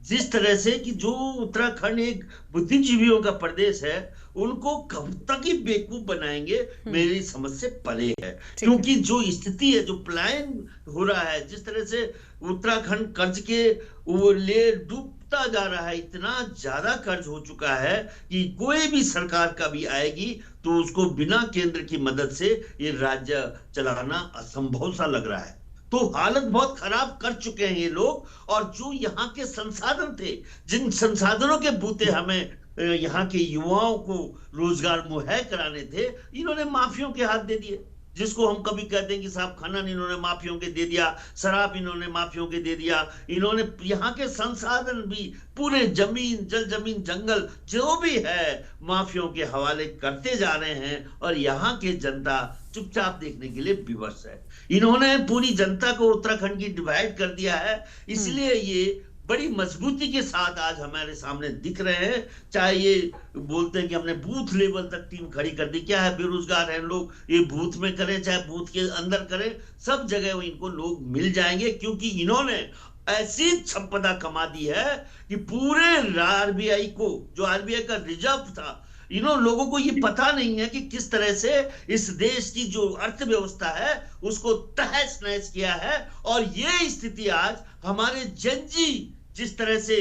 जिस तरह से कि जो उत्तराखंड एक बुद्धिजीवियों का प्रदेश है, उनको कब तक ही बेवकूफ बनाएंगे, मेरी समझ से परे है। क्योंकि जो स्थिति है, जो प्लान हो रहा है, जिस तरह से उत्तराखंड कर्ज के वो ले डूबता जा रहा है, इतना ज्यादा कर्ज हो चुका है कि कोई भी सरकार का भी आएगी तो उसको बिना केंद्र की मदद से ये राज्य चलाना असंभव सा लग रहा है। तो हालत बहुत खराब कर चुके हैं ये लोग, और जो यहाँ के संसाधन थे, जिन संसाधनों के बूते हमें यहाँ के युवाओं को रोजगार मुहैया कराने थे, इन्होंने माफियों के हाथ दे दिए। जिसको हम कभी कहते हैं कि साहब खनन इन्होंने माफियों के दे दिया, शराब इन्होंने माफियों के दे दिया, इन्होंने यहाँ के संसाधन भी पूरे जमीन, जल जमीन, जंगल जो भी है माफियों के हवाले करते जा रहे हैं, और यहाँ के जनता चुपचाप देखने के लिए विवश है। इन्होंने पूरी जनता को उत्तराखंड की डिवाइड कर दिया है, इसलिए ये बड़ी मजबूती के साथ आज हमारे सामने दिख रहे हैं। चाहे ये बोलते हैं कि हमने बूथ लेवल तक टीम खड़ी कर दी, क्या है, बेरोजगार हैं लोग, ये बूथ में करें चाहे बूथ के अंदर करें, सब जगह इनको लोग मिल जाएंगे, क्योंकि इन्होंने ऐसी संपदा कमा दी है कि पूरे आरबीआई को, जो आरबीआई का रिजर्व था, इन्होंने लोगों को ये पता नहीं है कि किस तरह से इस देश की जो अर्थव्यवस्था है उसको तहस नहस किया है। और ये स्थिति आज हमारे जनजी जिस तरह से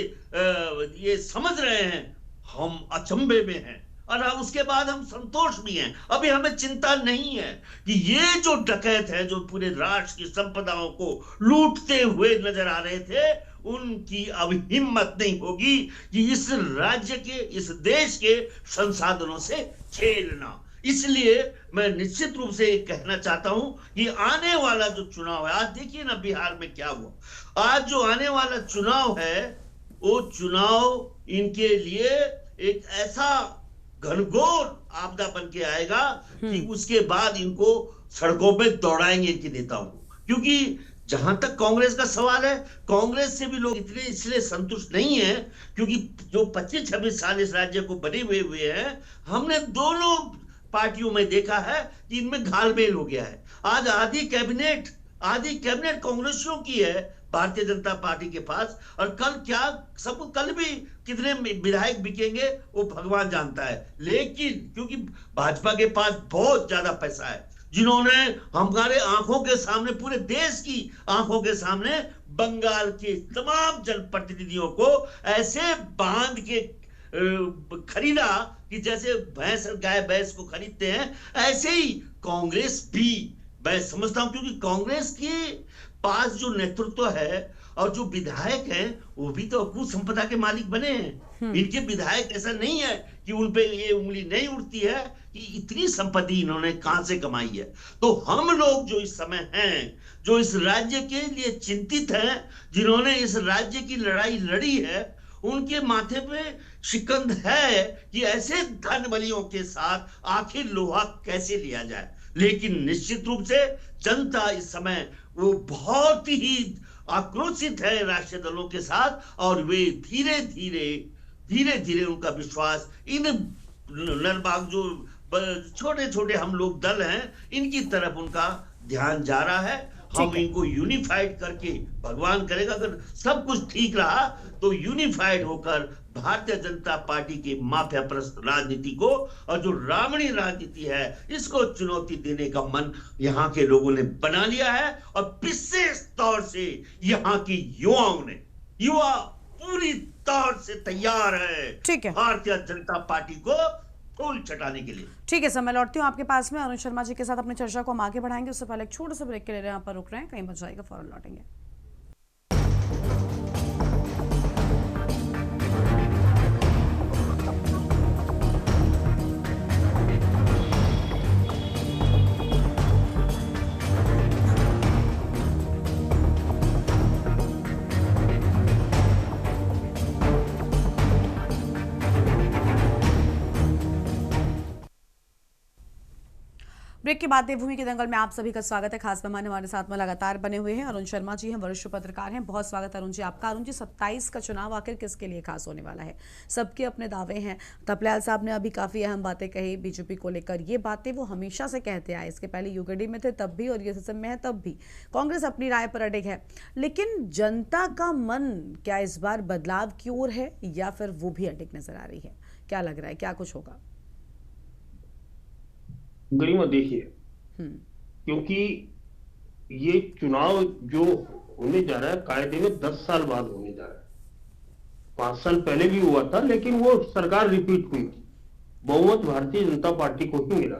ये समझ रहे हैं, हम अचंभे में हैं, और उसके बाद हम संतोष भी हैं। अभी हमें चिंता नहीं है कि ये जो डकैत है, जो पूरे राष्ट्र की संपदाओं को लूटते हुए नजर आ रहे थे, उनकी अब हिम्मत नहीं होगी कि इस राज्य के, इस देश के संसाधनों से खेलना। इसलिए मैं निश्चित रूप से कहना चाहता हूं कि आने वाला जो चुनाव है, आज देखिए ना बिहार में क्या हुआ, आज जो आने वाला चुनाव है वो चुनाव इनके लिए एक ऐसा घनघोर आपदा बन के आएगा कि उसके बाद इनको सड़कों पे दौड़ाएंगे इनके नेताओं को। क्योंकि जहां तक कांग्रेस का सवाल है, कांग्रेस से भी लोग इतने इसलिए संतुष्ट नहीं है क्योंकि जो 25-26 साल इस राज्य को बने हुए हैं, हमने दोनों पार्टियों में देखा है कि इनमें घालमेल हो गया है। आज आधी कैबिनेट कांग्रेसियों की है भारतीय जनता पार्टी के पास, और कल भी कितने विधायक बिकेंगे वो भगवान जानता है। लेकिन क्योंकि भाजपा के पास बहुत ज्यादा पैसा है, जिन्होंने हमारे आंखों के सामने, पूरे देश की आंखों के सामने बंगाल के तमाम जनप्रतिनिधियों को ऐसे बांध के खरीदा कि जैसे भैंस गाय भैंस को खरीदते हैं, ऐसे ही कांग्रेस भी मैं समझता हूं, क्योंकि कांग्रेस के पास जो नेतृत्व है और जो विधायक हैं वो भी तो अकूत संपदा के मालिक बने हैं। इनके विधायक ऐसा नहीं है कि उन पे ये उंगली नहीं उठती है कि इतनी संपत्ति इन्होंने कहां से कमाई है। तो हम लोग जो इस समय हैं, जो इस राज्य के लिए चिंतित हैं, जिन्होंने इस राज्य की लड़ाई लड़ी है, उनके माथे पे शिकंद है कि ऐसे धन बलियों के साथ आखिर लोहा कैसे लिया जाए। लेकिन निश्चित रूप से जनता इस समय वो बहुत ही आक्रोशित है राष्ट्रीय दलों के साथ, और वे धीरे धीरे उनका विश्वास इन नरबाग जो छोटे छोटे हम लोग दल हैं इनकी तरफ उनका ध्यान जा रहा है। हम इनको यूनिफाइड करके, भगवान करेगा अगर सब कुछ ठीक रहा तो यूनिफाइड होकर भारतीय जनता पार्टी की माफिया प्रस्त राजनीति को और जो रावणी राजनीति है इसको चुनौती देने का मन यहाँ के लोगों ने बना लिया है। और विशेष तौर से यहाँ की युवा पूरी तौर से तैयार है भारतीय जनता पार्टी को फूल चटाने के लिए। ठीक है सर, मैं लौटती हूँ आपके पास में। अरुण शर्मा जी के साथ अपनी चर्चा को हम आगे बढ़ाएंगे, उससे पहले एक छोटे से ब्रेक के लिए यहाँ पर रुक रहे हैं, कहीं मत जाइएगा, फौरन लौटेंगे। ब्रेक के बाद देवभूमि के दंगल में आप सभी का स्वागत है। खास मेहमान हमारे साथ में लगातार बने हुए हैं। अरुण शर्मा जी हैं, वरिष्ठ पत्रकार हैं। बहुत स्वागत है अरुण जी आपका। अरुण जी, 27 का चुनाव आखिर किसके लिए खास होने वाला है? सबके अपने दावे हैं। तपलियाल साहब ने अभी काफी अहम बातें कही बीजेपी को लेकर। ये बातें वो हमेशा से कहते आए, इसके पहले यूगेडी में थे तब भी और यूएसएसएम में है तब भी। कांग्रेस अपनी राय पर अडिग है, लेकिन जनता का मन क्या इस बार बदलाव की ओर है या फिर वो भी अडिग नजर आ रही है? क्या लग रहा है, क्या कुछ होगा? गरिमा देखिए, क्योंकि ये चुनाव जो होने जा रहा है कायदे में 10 साल बाद होने जा रहा है। 5 साल पहले भी हुआ था, लेकिन वो सरकार रिपीट हुई, बहुमत भारतीय जनता पार्टी को ही मिला।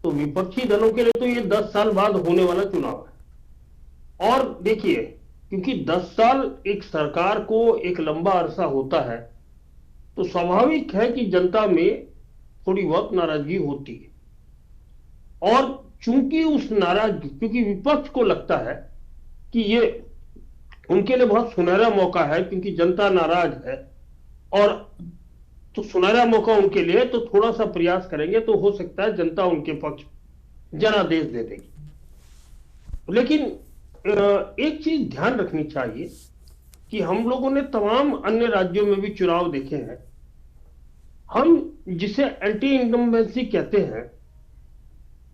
तो विपक्षी दलों के लिए तो ये 10 साल बाद होने वाला चुनाव है। और देखिए, क्योंकि 10 साल एक सरकार को एक लंबा अरसा होता है, तो स्वाभाविक है कि जनता में थोड़ी बहुत नाराजगी होती है। और चूंकि उस नाराजगी, क्योंकि विपक्ष को लगता है कि ये उनके लिए बहुत सुनहरा मौका है, क्योंकि जनता नाराज है, और तो सुनहरा मौका उनके लिए, तो थोड़ा सा प्रयास करेंगे तो हो सकता है जनता उनके पक्ष जनादेश दे देगी। लेकिन एक चीज ध्यान रखनी चाहिए कि हम लोगों ने तमाम अन्य राज्यों में भी चुनाव देखे हैं। हम जिसे एंटी इनकम्बेंसी कहते हैं,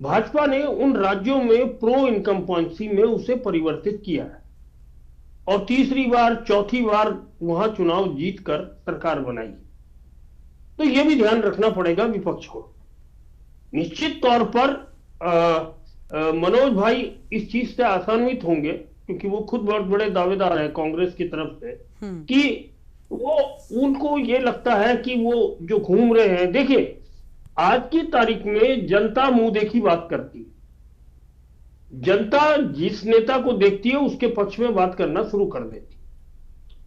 भाजपा ने उन राज्यों में प्रो इनकम्बेंसी में उसे परिवर्तित किया है और तीसरी बार चौथी बार वहां चुनाव जीतकर सरकार बनाई। तो यह भी ध्यान रखना पड़ेगा विपक्ष को। निश्चित तौर पर मनोज भाई इस चीज से आसान्वित होंगे, क्योंकि वो खुद बहुत बड़े दावेदार हैं कांग्रेस की तरफ से, कि वो उनको ये लगता है कि वो जो घूम रहे हैं। देखिए, आज की तारीख में जनता मुंह देखी बात करती है। जनता जिस नेता को देखती है उसके पक्ष में बात करना शुरू कर देती है।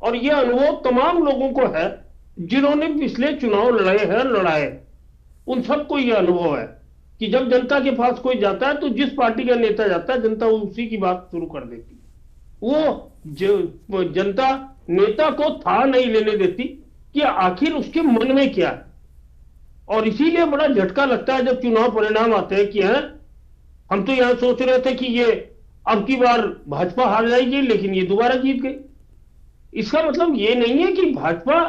और यह अनुभव तमाम लोगों को है जिन्होंने पिछले चुनाव लड़ाए, उन सबको यह अनुभव है कि जब जनता के पास कोई जाता है तो जिस पार्टी का नेता जाता है जनता उसी की बात शुरू कर देती है। वो जनता नेता को था नहीं लेने देती कि आखिर उसके मन में क्या है। और इसीलिए बड़ा झटका लगता है जब चुनाव परिणाम आते हैं कि हम तो यहां सोच रहे थे कि ये अब की बार भाजपा हार जाएगी, लेकिन ये दोबारा जीत गई। इसका मतलब ये नहीं है कि भाजपा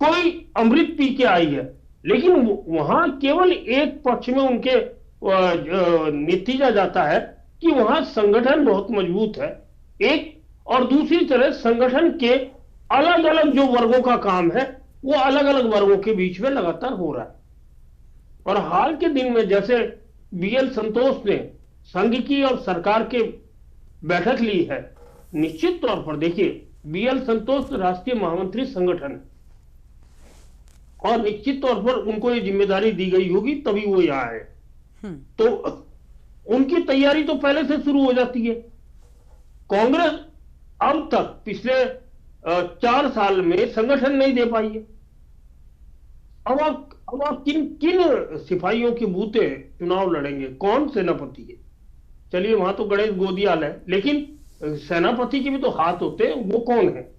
कोई अमृत पी के आई है, लेकिन वहां केवल एक पक्ष में उनके नतीजा जाता है कि वहां संगठन बहुत मजबूत है एक, और दूसरी तरह संगठन के अलग अलग जो वर्गों का काम है वो अलग अलग वर्गों के बीच में लगातार हो रहा है। और हाल के दिन में जैसे बीएल संतोष ने संघ की और सरकार के बैठक ली है, निश्चित तौर पर देखिए बीएल संतोष राष्ट्रीय महामंत्री संगठन, और निश्चित तौर पर उनको ये जिम्मेदारी दी गई होगी, तभी वो यहाँ आए। तो उनकी तैयारी तो पहले से शुरू हो जाती है। कांग्रेस अब तक पिछले 4 साल में संगठन नहीं दे पाई है। अब आप किन किन सिपाहियों की बूते चुनाव लड़ेंगे? कौन सेनापति है? चलिए वहां तो गणेश गोदियाल है, लेकिन सेनापति के भी तो हाथ होते हैं। वो कौन है?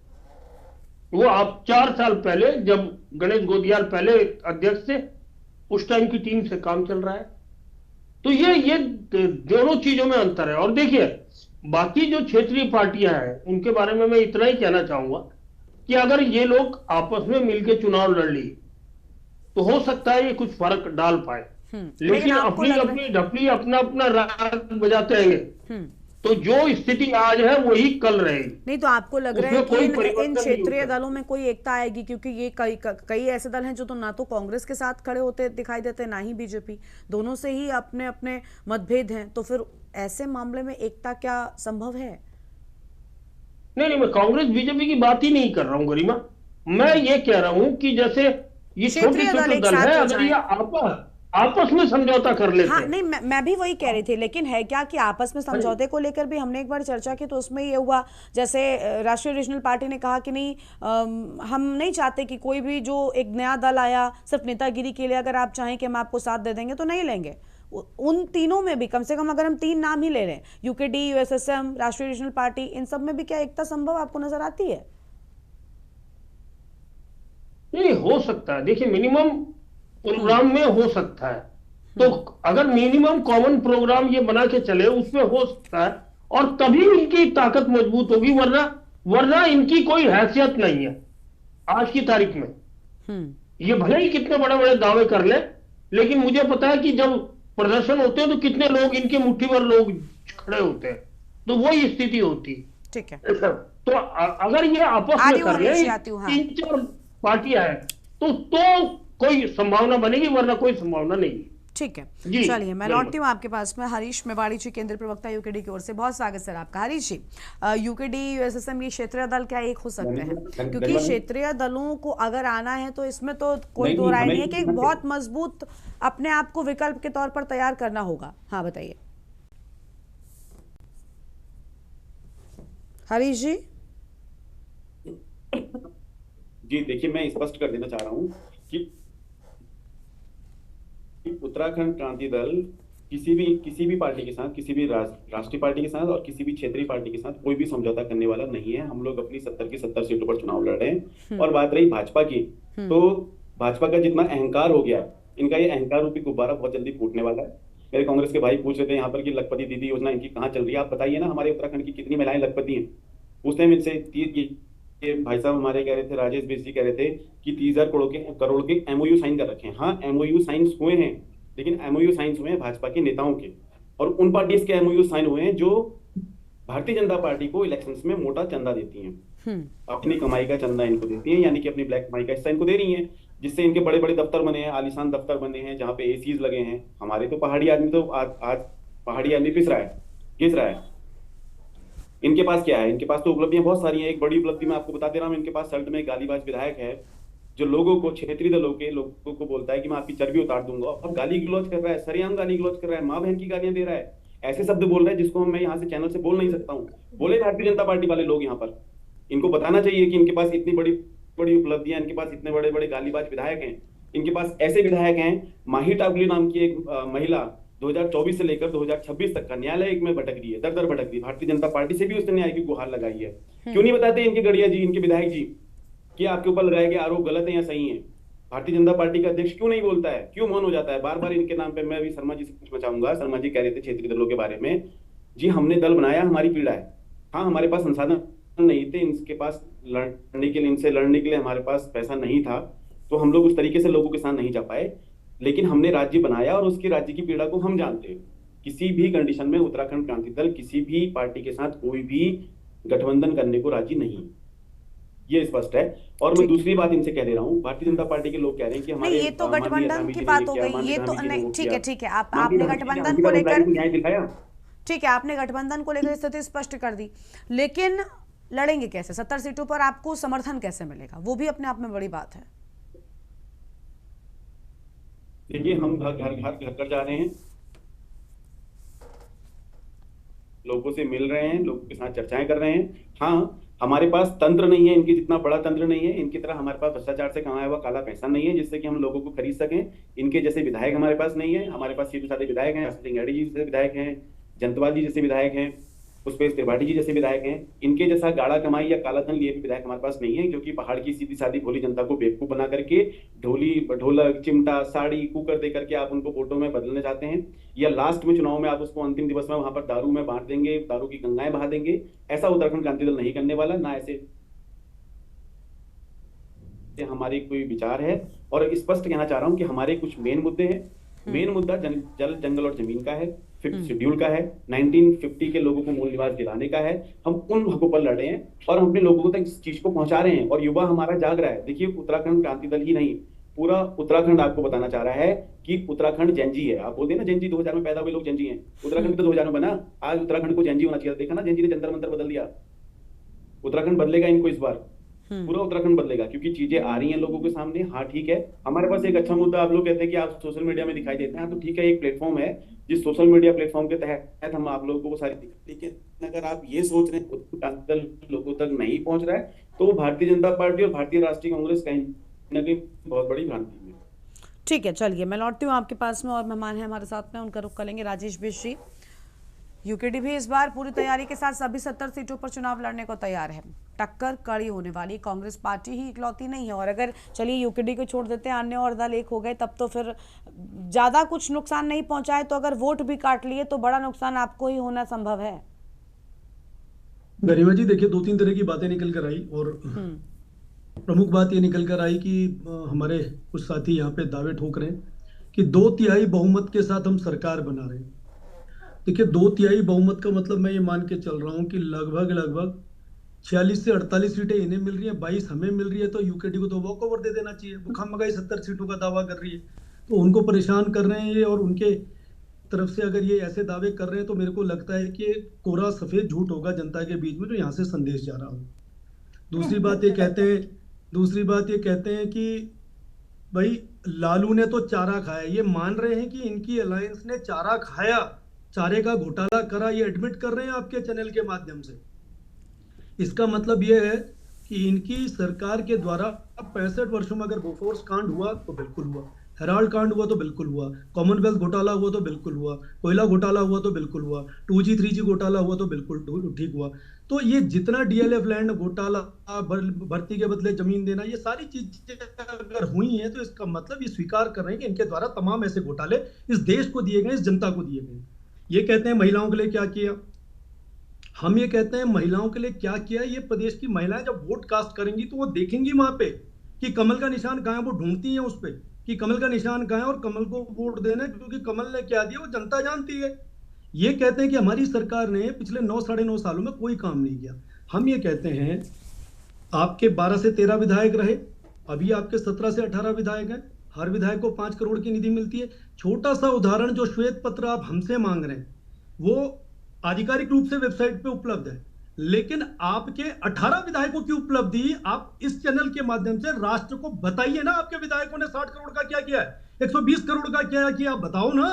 वो आप 4 साल पहले, जब गणेश गोदियाल पहले अध्यक्ष थे, उस टाइम की टीम से काम चल रहा है। तो ये दोनों चीजों में अंतर है। और देखिए, बाकी जो क्षेत्रीय पार्टियां हैं उनके बारे में मैं इतना ही कहना चाहूंगा कि अगर ये लोग आपस में मिलकर चुनाव लड़ ली तो हो सकता है ये कुछ फर्क डाल पाए, लेकिन अपनी अपनी ढपली अपना अपना राग बजाते रहेंगे तो जो स्थिति आज है वही कल रहेगी। नहीं तो आपको लग रहा है कि इन क्षेत्रीय दलों में कोई एकता आएगी? क्योंकि ये कई ऐसे दल हैं जो तो ना तो कांग्रेस के साथ खड़े होते दिखाई देते, ना ही बीजेपी, दोनों से ही अपने अपने मतभेद हैं। तो फिर ऐसे मामले में एकता क्या संभव है? नहीं, मैं कांग्रेस बीजेपी की बात ही नहीं कर रहा हूँ गरिमा। मैं ये कह रहा हूँ कि जैसे ये छोटे छोटे दल है, अगर ये आपस में समझौता कर लेते हैं। नहीं, मैं भी वही कह रही थी, लेकिन है क्या कि आपस में समझौते को लेकर भी हमने एक बार चर्चा की तो उसमें ये हुआ, जैसे राष्ट्रीय रीजनल पार्टी ने कहा कि नहीं, हम नहीं चाहते कि कोई भी जो एक नया दल आया सिर्फ नेतागिरी के लिए, अगर आप चाहें कि हम आपको साथ दे देंगे तो नहीं लेंगे। उन तीनों में भी कम से कम अगर हम 3 नाम ही ले रहे हैं, यूकेडी, यूएसएसएम, राष्ट्रीय रीजनल पार्टी, इन सब में भी क्या एकता संभव आपको नजर आती है? नहीं, हो सकता है। देखिए, मिनिमम प्रोग्राम में हो सकता है, तो अगर मिनिमम कॉमन प्रोग्राम ये बना के चले उसमें हो सकता है, और तभी इनकी ताकत मजबूत होगी, वरना इनकी कोई हैसियत नहीं है आज की तारीख में। ये भले ही कितने बड़े बड़े दावे कर ले, लेकिन मुझे पता है कि जब प्रदर्शन होते हैं तो कितने लोग, इनके मुट्ठी भर लोग खड़े होते हैं, तो वही स्थिति होती है। ठीक है, तो अगर ये आपस में कर ले 3-4 पार्टियां हैं तो कोई संभावना बनेगी, वरना कोई संभावना नहीं। ठीक है, चलिए मैं लौटती हूँ आपके पास में। हरीश मेवाड़ी जी, केंद्रीय प्रवक्ता यूकेडी की ओर से, बहुत स्वागत सर आपका। हरीश जी, यूकेडी, यूएसएसएम, ये क्षेत्रीय दल क्या एक हो सकते हैं? क्योंकि क्षेत्रीय दलों को अगर आना है तो इसमें तो कोई दो राय नहीं है कि बहुत मजबूत अपने आप को विकल्प के तौर पर तैयार करना होगा। हाँ बताइए हरीश जी। जी देखिए, मैं स्पष्ट कर देना चाह रहा हूँ कि उत्तराखंड क्रांति दल किसी भी पार्टी के साथ, किसी भी राष्ट्रीय पार्टी के साथ और किसी भी क्षेत्रीय पार्टी के साथ कोई भी समझौता करने वाला नहीं है। हम लोग अपनी 70 की 70 सीटों पर चुनाव लड़ रहे हैं। और बात रही भाजपा की, तो भाजपा का जितना अहंकार हो गया, इनका ये अहंकार रूपी गुब्बारा बहुत जल्दी फूटने वाला है। मेरे कांग्रेस के भाई पूछ रहे थे यहाँ पर कि लखपति दीदी योजना इनकी कहाँ चल रही है। आप बताइए ना, हमारे उत्तराखंड की कितनी महिलाएं लखपति हैं? उस टाइम इनसे भाई साहब हमारे कह रहे थे, राजेश बेस जी कह रहे थे कि 30,000 करोड़ के एमओयू साइन कर रखे हैं। हाँ, एमओयू साइन हुए हैं, लेकिन एमओयू साइन हुए हैं भाजपा के नेताओं के, और उन पार्टीज के एमओयू साइन हुए हैं जो भारतीय जनता पार्टी को इलेक्शंस में मोटा चंदा देती हैं, अपनी कमाई का चंदा इनको देती हैं, यानी कि अपनी ब्लैक कमाई का हिस्सा इनको दे रही हैं, जिससे इनके बड़े बड़े दफ्तर बने हैं, आलीशान दफ्तर बने हैं जहाँ पे एसीज लगे हैं। हमारे तो पहाड़ी आदमी तो आज पहाड़ी आदमी घिस रहा है। इनके पास क्या है? इनके पास तो उपलब्धियां बहुत सारी हैं। एक बड़ी उपलब्धि मैं आपको बता दे रहा हूँ, इनके पास सल्ट में गालीबाज विधायक है जो लोगों को, क्षेत्रीय दलों के लोगों को बोलता है कि मैं आपकी चर्बी उतार दूंगा, और गाली गलौज कर रहा है, सरेआम गाली गलौज कर रहा है, माँ बहन की गालियां दे रहा है, ऐसे शब्द बोल रहा है जिसको मैं यहाँ से चैनल से बोल नहीं सकता हूँ। बोले भारतीय जनता पार्टी वाले लोग यहाँ पर, इनको बताना चाहिए कि इनके पास इतनी बड़ी बड़ी उपलब्धियां, इनके पास इतने बड़े बड़े गालीबाज विधायक हैं। इनके पास ऐसे विधायक हैं, माही टागुली नाम की एक महिला 2024 से लेकर 2026 तक का न्यायालय में भटक रही है, दर दर भटक रही है। भारतीय जनता पार्टी से भी उसने न्याय की गुहार लगाई है। क्यों नहीं बताते इनके गड़िया जी, इनके विधायक जी, कि आपके ऊपर लगाए गए आरोप गलत है या सही है? भारतीय जनता पार्टी का अध्यक्ष क्यों नहीं बोलता है, क्यों मौन हो जाता है? बार बार इनके नाम पे मैं अभी शर्मा जी से पूछना चाहूंगा। शर्मा जी कह रहे थे क्षेत्रीय दलों के बारे में, जी हमने दल बनाया, हमारी पीड़ा है। हाँ, हमारे पास संसाधन नहीं थे, इनके पास लड़ने के लिए, इनसे लड़ने के लिए हमारे पास पैसा नहीं था, तो हम लोग उस तरीके से लोगों के साथ नहीं जा पाए। लेकिन हमने राज्य बनाया और उसके राज्य की पीड़ा को हम जानते हैं। किसी भी कंडीशन में उत्तराखंड क्रांति दल किसी भी पार्टी के साथ कोई भी गठबंधन करने को राजी नहीं, ये स्पष्ट है। और मैं दूसरी बात इनसे कह दे रहा हूँ, भारतीय जनता पार्टी के लोग कह रहे हैं कि हमारे, ये तो गठबंधन की बात हो गई, ये तो नहीं, ठीक है, आपने गठबंधन को लेकर न्याय दिखाया, ठीक है, आपने गठबंधन को लेकर स्थिति स्पष्ट कर दी, लेकिन लड़ेंगे कैसे? 70 सीटों पर आपको समर्थन कैसे मिलेगा? वो भी अपने आप में बड़ी बात है। देखिए, हम घर घर जा रहे हैं, लोगों से मिल रहे हैं, लोगों के साथ चर्चाएं कर रहे हैं। हाँ, हमारे पास तंत्र नहीं है, इनकी जितना बड़ा तंत्र नहीं है, इनकी तरह हमारे पास भ्रष्टाचार से कमाया हुआ काला पैसा नहीं है जिससे कि हम लोगों को खरीद सकें। इनके जैसे विधायक हमारे पास नहीं है। हमारे पास सीधे साधे विधायक हैं, सिंगाड़ी जी जैसे विधायक हैं, जंतवाल जी जैसे विधायक हैं, पुष्पेश त्रिपाठी जी जैसे विधायक हैं। इनके जैसा गाड़ा कमाई या काला धन लिए भी विधायक हमारे पास नहीं है, क्योंकि पहाड़ की सीधी सादी भोली जनता को बेवकूफ बना करके ढोलक, चिमटा, साड़ी, कुकर दे करके आप उनको वोटों में बदलना चाहते हैं, या लास्ट में चुनाव में आप उसको अंतिम दिवस में वहां पर दारू में बांट देंगे, दारू की गंगाएं बहा देंगे। ऐसा उत्तराखंड क्रांति दल नहीं करने वाला, ना ऐसे हमारे कोई विचार है। और स्पष्ट कहना चाह रहा हूं कि हमारे कुछ मेन मुद्दे हैं। मेन मुद्दा जल, जंगल और जमीन का है, फिफ्थ शेड्यूल का है, 1950 के लोगों को मूल निवास दिलाने का है। हम उन हकों पर लड़े हैं और हम अपने लोगों तक इस चीज को पहुंचा रहे हैं और युवा हमारा जाग रहा है। देखिए, उत्तराखंड क्रांति दल ही नहीं, पूरा उत्तराखंड आपको बताना चाह रहा है कि उत्तराखंड जेनजी है। आप बोलते हैं ना जेनजी, 2000 में पैदा हुए लोग जेनजी हैं। उत्तराखंड तो 2000 में बना, आज उत्तराखंड को जेनजी होना चाहिए। देखा ना, जेनजी ने जंतर मंतर बदल दिया। उत्तराखंड बदलेगा इनको इस बार, पूरा उत्तराखंड बदलेगा, क्योंकि चीजें आ रही हैं लोगों के सामने। हाँ ठीक है, हमारे पास एक अच्छा मुद्दा, आप लोग कहते हैं कि आप सोशल मीडिया में दिखाई देते हैं, तो ठीक है, एक प्लेटफॉर्म है जिस सोशल मीडिया प्लेटफॉर्म के तहत हम आप लोगों को सारी, लेकिन अगर आप ये सोच रहे हैं लोगों तक नहीं पहुंच रहा है, तो भारतीय जनता पार्टी और भारतीय राष्ट्रीय कांग्रेस कहीं न कहीं बहुत बड़ी भ्रांति है। ठीक है, चलिए मैं लौटती हूँ आपके पास में, और मेहमान है हमारे साथ में, उनका रुख करेंगे। राजेश बिश्री, यूकेडी भी इस बार पूरी तैयारी के साथ सभी 70 सीटों पर चुनाव लड़ने को तैयार है। टक्कर कड़ी होने वाली, कांग्रेस पार्टी ही इकलौती नहीं है। और अगर चलिए यूकेडी को छोड़ देते हैं, अन्य और दल एक हो गए, तब तो फिर ज्यादा कुछ नुकसान नहीं पहुंचाए, तो अगर वोट भी काट लिए तो बड़ा नुकसान आपको ही होना संभव है। गरिमा जी, देखिए, 2-3 तरह की बातें निकल कर आई, और प्रमुख बात ये निकल कर आई कि हमारे कुछ साथी यहाँ पे दावे ठोक रहे हैं कि 2/3 बहुमत के साथ हम सरकार बना रहे हैं। देखिए, 2/3 बहुमत का मतलब मैं ये मान के चल रहा हूँ कि लगभग 46 से 48 सीटें इन्हें मिल रही है, 22 हमें मिल रही है, तो यूकेडी को तो वॉक ओवर दे देना चाहिए। वो खामगाई 70 सीटों का दावा कर रही है, तो उनको परेशान कर रहे हैं ये, और उनके तरफ से अगर ये ऐसे दावे कर रहे हैं तो मेरे को लगता है कि कोरा सफेद झूठ होगा जनता के बीच में, जो यहाँ से संदेश जा रहा हो। दूसरी बात ये कहते हैं कि भाई लालू ने तो चारा खाया, ये मान रहे हैं कि इनकी अलायंस ने चारा खाया, चारे का घोटाला करा, ये एडमिट कर रहे हैं आपके चैनल के माध्यम से। इसका मतलब ये है कि इनकी सरकार के द्वारा 65 वर्षों में अगर बोफोर्स कांड हुआ तो बिल्कुल हुआ, हेराल्ड कांड हुआ तो बिल्कुल हुआ, कॉमनवेल्थ घोटाला हुआ तो बिल्कुल हुआ, कोयला घोटाला हुआ तो बिल्कुल हुआ, 2G 3G घोटाला हुआ तो बिल्कुल ठीक हुआ। तो ये जितना DLF लैंड घोटाला, भर्ती के बदले जमीन देना, ये सारी चीजें अगर हुई हैं तो इसका मतलब ये स्वीकार कर रहे हैं कि इनके द्वारा तमाम ऐसे घोटाले इस देश को दिए गए, इस जनता को दिए गए। ये कहते हैं महिलाओं के लिए क्या किया, हम ये कहते हैं महिलाओं के लिए क्या किया। ये प्रदेश की महिलाएं जब वोट कास्ट करेंगी तो वो देखेंगी वहां पे कि कमल का निशान कहां है, वो ढूंढती हैं उस पे कि कमल का निशान कहां है और कमल को वोट देना है, क्योंकि कमल ने क्या दिया वो जनता जानती है। ये कहते हैं कि हमारी सरकार ने पिछले 9-9.5 सालों में कोई काम नहीं किया। हम ये कहते हैं आपके 12 से 13 विधायक रहे, अभी आपके 17 से 18 विधायक हैं, हर विधायक को 5 करोड़ की निधि मिलती है। छोटा सा उदाहरण, जो श्वेत पत्र आप हमसे मांग रहे हैं वो आधिकारिक रूप से वेबसाइट पे उपलब्ध है, लेकिन आपके 18 विधायकों की उपलब्धि आप इस चैनल के माध्यम से राष्ट्र को बताइए ना। आपके विधायकों ने 60 करोड़ का क्या किया है, 120 करोड़ का क्या किया, आप बताओ ना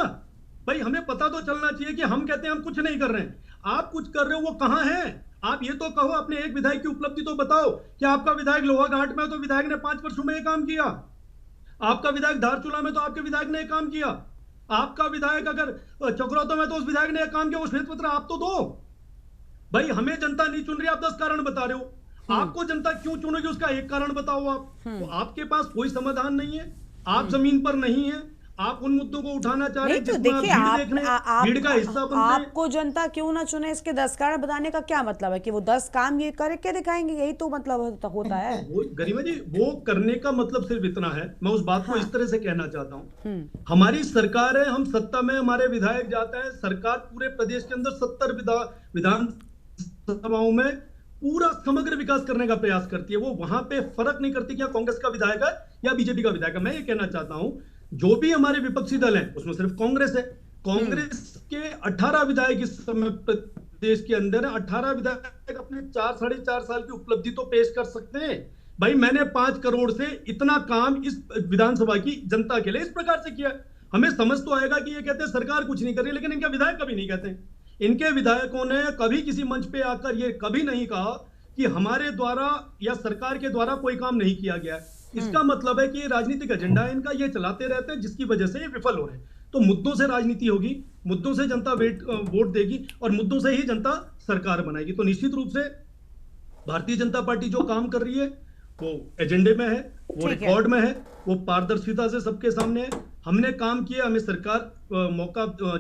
भाई, हमें पता तो चलना चाहिए कि हम कहते हैं हम कुछ नहीं कर रहे हैं, आप कुछ कर रहे हो, वो कहां है। आप ये तो कहो, अपने एक विधायक की उपलब्धि तो बताओ कि आपका विधायक लोहाघाट में, तो विधायक ने 5 वर्षों में ये काम किया। आपका विधायक धारचूला में, तो आपके विधायक ने काम किया। आपका विधायक अगर चक्रोतो में, तो उस विधायक ने काम किया। वो श्वेत पत्र आप तो दो भाई, हमें जनता नहीं चुन रही, आप 10 कारण बता रहे हो। आपको जनता क्यों चुनेगी, उसका एक कारण बताओ आप। तो आपके पास कोई समाधान नहीं है, आप जमीन पर नहीं है, आप उन मुद्दों को उठाना चाह रहे हैं। तो देखिए, आपको जनता क्यों ना चुने, इसके 10 कारण बताने का क्या मतलब है कि वो 10 काम ये करके दिखाएंगे, यही तो मतलब होता है। गरिमा जी, वो करने का मतलब सिर्फ इतना है, मैं उस बात को इस तरह से कहना चाहता हूँ। हमारी सरकार है, हम सत्ता में, हमारे विधायक जाते हैं, सरकार पूरे प्रदेश के अंदर 70 विधानसभाओं में पूरा समग्र विकास करने का प्रयास करती है। वो वहां पे फर्क नहीं करती कि कांग्रेस का विधायक है या बीजेपी का विधायक है। मैं ये कहना चाहता हूं, जो भी हमारे विपक्षी दल हैं उसमें सिर्फ कांग्रेस है। कांग्रेस के 18 विधायक इस समय प्रदेश के अंदर है। 18 विधायक अपने 4-4.5 साल की उपलब्धि तो पेश कर सकते हैं। भाई मैंने 5 करोड़ से इतना काम इस विधानसभा की जनता के लिए इस प्रकार से किया। हमें समझ तो आएगा कि ये कहते हैं सरकार कुछ नहीं कर रही, लेकिन इनके विधायक कभी नहीं कहते। इनके विधायकों ने कभी किसी मंच पे आकर ये कभी नहीं कहा कि हमारे द्वारा या सरकार के द्वारा कोई काम नहीं किया गया है। इसका मतलब है कि ये राजनीतिक एजेंडा है इनका, ये चलाते रहते हैं, जिसकी वजह से ये विफल हो रहे हैं। तो मुद्दों से राजनीति होगी, मुद्दों से जनता वोट देगी और मुद्दों से ही जनता सरकार बनाएगी। तो निश्चित रूप से भारतीय जनता पार्टी जो काम कर रही है वो एजेंडे में है, वो रिकॉर्ड में है, वो पारदर्शिता से सबके सामने है। हमने काम किया, हमें सरकार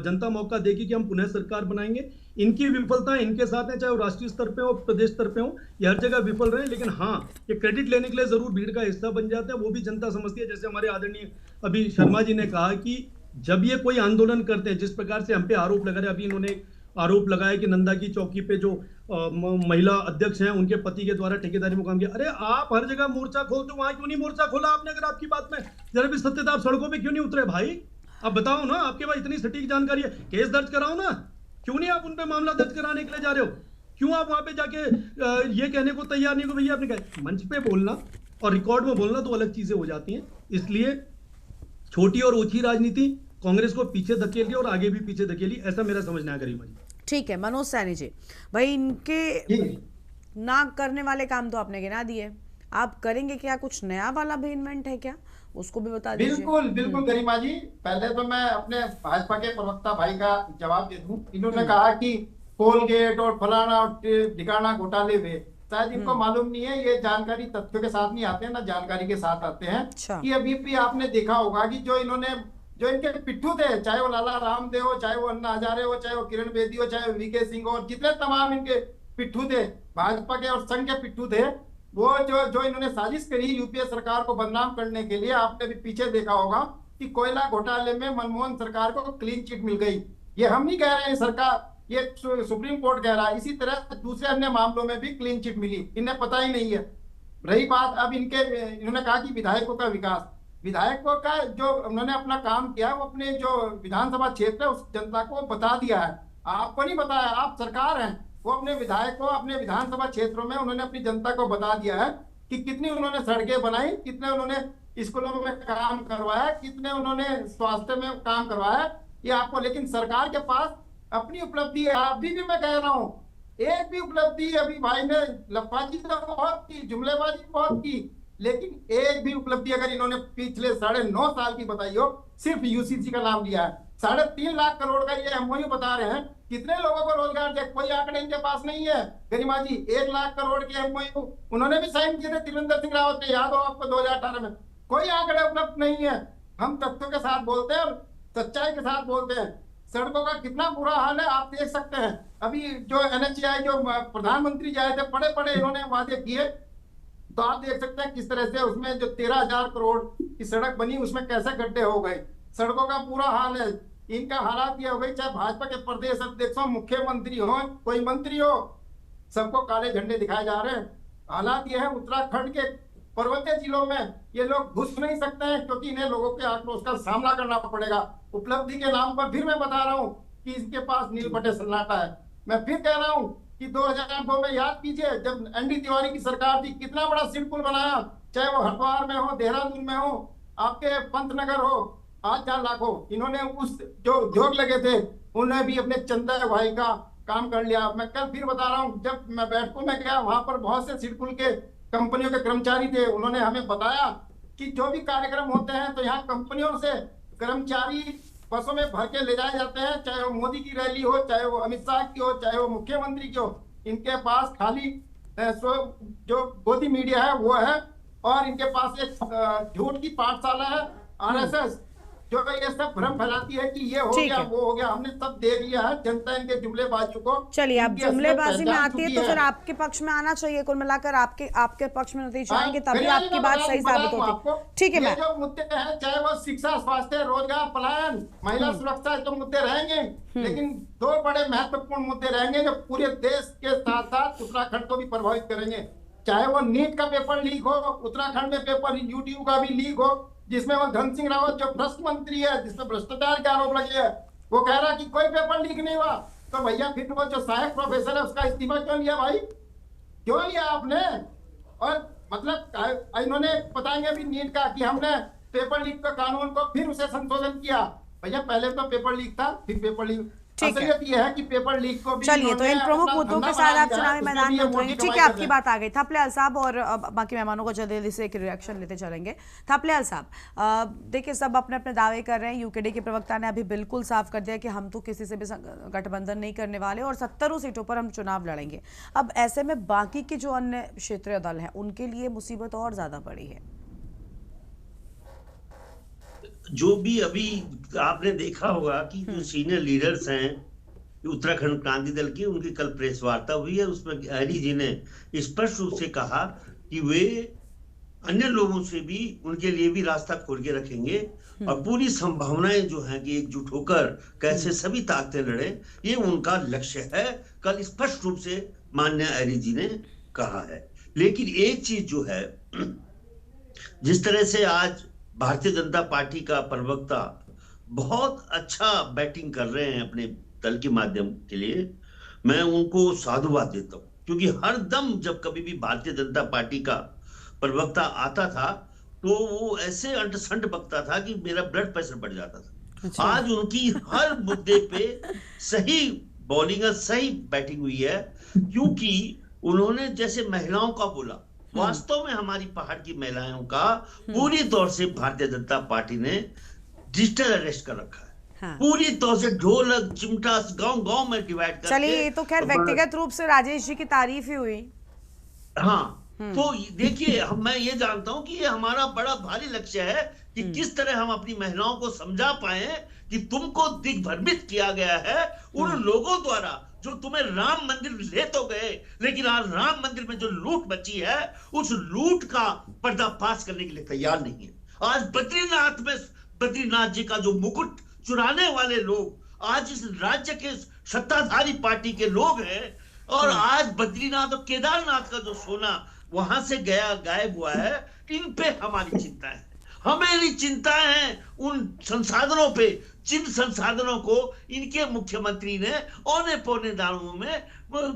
जनता मौका देगी कि हम पुनः सरकार बनाएंगे। इनकी विफलता इनके साथ है, चाहे वो राष्ट्रीय स्तर पे हो, प्रदेश स्तर पे हो, ये हर जगह विफल रहे। लेकिन हाँ, ये क्रेडिट लेने के लिए जरूर भीड़ का हिस्सा बन जाते हैं, वो भी जनता समझती है। जैसे हमारे आदरणीय अभी शर्मा जी ने कहा कि जब ये कोई आंदोलन करते हैं, जिस प्रकार से हम पे आरोप लगा रहे, अभी इन्होंने आरोप लगाया कि नंदा की चौकी पे जो महिला अध्यक्ष हैं उनके पति के द्वारा ठेकेदारी में काम किया। अरे आप हर जगह मोर्चा खोलते हो, वहां क्यों नहीं मोर्चा खोला आपने? अगर आपकी बात में जरा भी सत्य था, आप सड़कों पे क्यों नहीं उतरे भाई? आप बताओ ना, आपके पास इतनी सटीक जानकारी है, केस दर्ज कराओ ना। क्यों नहीं आप उन पे मामला दर्ज कराने के लिए जा रहे हो? क्यों आप वहां पे जाके ये कहने को तैयार नहीं हो भैया आपने कहा? मंच पे बोलना और रिकॉर्ड में बोलना दो अलग चीजें हो जाती हैं। इसलिए छोटी और ऊंची राजनीति कांग्रेस को पीछे धकेली और आगे भी पीछे धकेली, ऐसा मेरा समझना है गरिमा जी। ठीक है मनोज सैनी जी, भाई इनके ना करने वाले काम तो आपने गिना दिए, आप करेंगे क्या? कुछ नया वाला भी इन्वेंट है क्या, उसको भी बता दीजिए। बिल्कुल बिल्कुल गरिमा जी, पहले तो मैं अपने भाजपा के प्रवक्ता भाई का जवाब दे दूं। इन्होंने कहा कि कोलगेट और फलाना और ठिकाना घोटाले हुए, शायद इनको मालूम नहीं है, ये जानकारी तथ्यों के साथ नहीं आते हैं, ना जानकारी के साथ आते हैं। कि अभी भी आपने देखा होगा कि जो इनके पिट्ठू थे, चाहे वो लाला रामदेव हो, चाहे वो अन्ना हजारे हो, चाहे वो किरण बेदी हो, चाहे वो वीके सिंह हो, जितने तमाम इनके पिट्ठू थे, भाजपा के और संघ के पिट्ठू थे, वो जो इन्होंने साजिश करी यूपीए सरकार को बदनाम करने के लिए, आपने भी पीछे देखा होगा कि कोयला घोटाले में मनमोहन सरकार को क्लीन चिट मिल गई। ये हम नहीं कह रहे हैं, सरकार, ये सुप्रीम कोर्ट कह रहा है। इसी तरह दूसरे अन्य मामलों में भी क्लीन चिट मिली, इन्हें पता ही नहीं है। रही बात अब इन्होंने कहा कि विधायकों का विकास, विधायकों का जो उन्होंने अपना काम किया वो अपने जो विधानसभा क्षेत्र है उस जनता को बता दिया है। आपको नहीं बताया, आप सरकार हैं। वो अपने विधायक को अपने विधानसभा क्षेत्रों में उन्होंने अपनी जनता को बता दिया है कि कितनी उन्होंने सड़कें बनाई, कितने उन्होंने स्कूलों में काम करवाया, कितने उन्होंने स्वास्थ्य में काम करवाया, ये आपको। लेकिन सरकार के पास अपनी उपलब्धि है। अभी भी मैं कह रहा हूँ, एक भी उपलब्धि अभी भाई ने लफाजी तो बहुत की, जुमलेबाजी बहुत की, लेकिन एक भी उपलब्धि अगर इन्होंने पिछले 9.5 साल की बताई हो, सिर्फ यूसीसी का नाम लिया है। 3.5 लाख करोड़ का ये एमओयू बता रहे हैं, कितने लोगों को रोजगार दिया, कोई आंकड़े इनके पास नहीं है। गरिमा जी 1 लाख करोड़ के एमओयू उन्होंने भी साइन किए थे त्रिवेंद्र सिंह रावत ने, याद हो आपको 2018 में। कोई आंकड़े उपलब्ध नहीं है। हम तथ्यों के साथ बोलते हैं और सच्चाई के साथ बोलते हैं। सड़कों का कितना बुरा हाल है आप देख सकते हैं। अभी जो NHAI जो प्रधानमंत्री जाए थे, बड़े बड़े इन्होंने वादे किए, तो आप देख सकते हैं किस तरह से उसमें जो 13,000 करोड़ की सड़क बनी उसमें कैसे गड्ढे हो गए। सड़कों का पूरा हाल है। इनका हालात ये हो गई, चाहे भाजपा के प्रदेश अध्यक्ष हो, मुख्यमंत्री हो, कोई मंत्री हो, सबको काले झंडे दिखाए जा रहे हैं। हालात ये है, उत्तराखंड के पर्वतीय जिलों में ये लोग घुस नहीं सकते हैं क्योंकि इन्हें लोगों के आक्रोश का सामना करना पड़ेगा। उपलब्धि के नाम पर फिर मैं बता रहा हूँ कि इनके पास नील बटे सन्नाटा है। मैं फिर कह रहा हूँ कि 2002 में याद कीजिए जब ND तिवारी की सरकार थी, कितना बड़ा सिर पुल बनाया, चाहे वो हरिद्वार में हो, देहरादून में हो, आपके पंतनगर हो, आज 4 लाख हो। इन्होंने उस जो उद्योग लगे थे उन्हें भी अपने चंदा भाई का काम कर लिया। मैं कल फिर बता रहा हूँ, जब मैं बैठकों में गया वहां पर बहुत से सिर पुल के कंपनियों के कर्मचारी थे, उन्होंने हमें बताया कि जो भी कार्यक्रम होते हैं तो यहाँ कंपनियों से कर्मचारी बसों में भर के ले जाए जाते हैं, चाहे वो मोदी की रैली हो, चाहे वो अमित शाह की हो, चाहे वो मुख्यमंत्री की हो। इनके पास खाली जो गोदी मीडिया है वो है, और इनके पास एक झूठ की पाठशाला है RSS, जो ये सब भ्रम फैलाती है कि ये हो गया वो हो गया। हमने सब देख लिया है, जनता इनके जुमलेबाजी को। चलिए, आप जुमलेबाजी में आती है तो फिर आपके पक्ष में आना चाहिए। कुल मिलाकर आपके पक्ष में नतीजे आएंगे तभी आपकी बात सही साबित होगी। ठीक है, मैं जो मुद्दे हैं, चाहे वो शिक्षा, स्वास्थ्य, रोजगार, पलायन, महिला सुरक्षा, जो मुद्दे रहेंगे, लेकिन 2 बड़े महत्वपूर्ण मुद्दे रहेंगे जो पूरे देश के साथ साथ उत्तराखंड को भी प्रभावित करेंगे। चाहे वो नीट का पेपर लीक हो, उत्तराखंड में पेपर यूट्यूब का भी लीक हो, जिसमें वो धन सिंह रावत जो भ्रष्ट मंत्री है, जिसमें भ्रष्टाचार के आरोप लगे है, वो कह रहा है कि कोई पेपर लीक नहीं हुआ। तो भैया फिर वो जो सहायक प्रोफेसर है उसका इस्तीफा क्यों लिया भाई? क्यों लिया आपने? और मतलब इन्होंने बताएंगे अभी नीट का कि हमने पेपर लीक का कानून को फिर उसे संशोधन किया। भैया पहले तो पेपर लीक था, फिर पेपर लीक। असलियत ये है कि पेपर लीक को भी चलिए, तो इन प्रमुख मुद्दों के साथ आप चुनावी मैदान में उतरेंगे। ठीक है, आपकी बात आ गई। थपलियाल साहब और बाकी मेहमानों को जल्दी से एक रिएक्शन लेते चलेंगे। थपलियाल साहब, देखिए सब अपने अपने दावे कर रहे हैं। यूकेडी के प्रवक्ता ने अभी बिल्कुल साफ कर दिया कि हम तो किसी से भी गठबंधन नहीं करने वाले और 70 सीटों पर हम चुनाव लड़ेंगे। अब ऐसे में बाकी के जो अन्य क्षेत्रीय दल हैं उनके लिए मुसीबत और ज्यादा बड़ी है। जो भी अभी आपने देखा होगा कि जो सीनियर लीडर्स हैं उत्तराखंड क्रांति दल की, उनकी कल प्रेस वार्ता हुई है। उसमें हरी जी ने स्पष्ट रूप से कहा कि वे अन्य लोगों से भी उनके लिए भी रास्ता खोल के रखेंगे और पूरी संभावनाएं जो हैं कि एकजुट होकर कैसे सभी ताकतें लड़े, ये उनका लक्ष्य है। कल स्पष्ट रूप से माननीय हरी जी ने कहा है। लेकिन एक चीज जो है, जिस तरह से आज भारतीय जनता पार्टी का प्रवक्ता बहुत अच्छा बैटिंग कर रहे हैं अपने दल के माध्यम के लिए, मैं उनको साधुवाद देता हूं। क्योंकि हर दम जब कभी भी भारतीय जनता पार्टी का प्रवक्ता आता था तो वो ऐसे अंट-संट बकता था कि मेरा ब्लड प्रेशर बढ़ जाता था। अच्छा। आज उनकी हर मुद्दे पे सही बॉलिंग, सही बैटिंग हुई है। क्योंकि उन्होंने जैसे महिलाओं का बोला, वास्तव में हमारी पहाड़ की महिलाओं का पूरी तौर से भारतीय जनता पार्टी ने डिजिटल अरेस्ट कर रखा है। हाँ। पूरी तौर से ढोलक चिमटा गांव-गांव में डिवाइड करके। चलिए, ये तो खैर व्यक्तिगत रूप से राजेश जी की तारीफ ही हुई। हाँ, तो देखिए, मैं ये जानता हूं कि ये हमारा बड़ा भारी लक्ष्य है कि किस तरह हम अपनी महिलाओं को समझा पाए कि तुमको दिग्भ्रमित किया गया है उन लोगों द्वारा जो तुम्हें राम मंदिर ले तो गए, लेकिन आज राम मंदिर में जो लूट मची है उस लूट का पर्दाफाश करने के लिए तैयार नहीं है। आज बद्रीनाथ जी का जो मुकुट चुराने वाले लोग आज इस राज्य के सत्ताधारी पार्टी के लोग हैं और आज बद्रीनाथ और केदारनाथ का जो सोना वहां से गायब हुआ है, इन पे हमारी चिंता है। हमारी चिंता है उन संसाधनों पे, जिन संसाधनों को इनके मुख्यमंत्री ने औने पौने दामों में,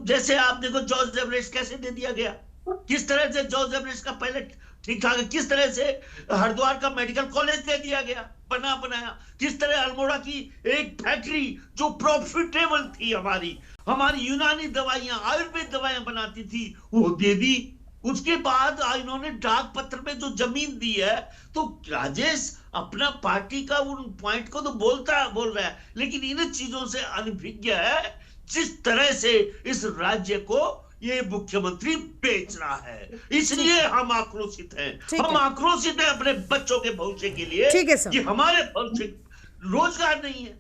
जैसे आप देखो जॉर्ज एवरेस्ट कैसे दे दिया गया, किस तरह से जॉर्ज एवरेस्ट का पहले ठीक ठाक, किस तरह से हरिद्वार का मेडिकल कॉलेज दे दिया गया बनाया, किस तरह अल्मोड़ा की एक फैक्ट्री जो प्रॉफिटेबल थी, हमारी यूनानी दवाइयां, आयुर्वेद दवाइयां बनाती थी, वो दे दी। उसके बाद इन्होंने डाक पत्र में जो जमीन दी है, तो राजेश अपना पार्टी का उन पॉइंट को तो बोल रहा है, लेकिन इन चीजों से अनभिज्ञ है जिस तरह से इस राज्य को ये मुख्यमंत्री बेच रहा है। इसलिए हम आक्रोशित हैं। हम आक्रोशित हैं अपने बच्चों के भविष्य के लिए कि हमारे भविष्य रोजगार नहीं है।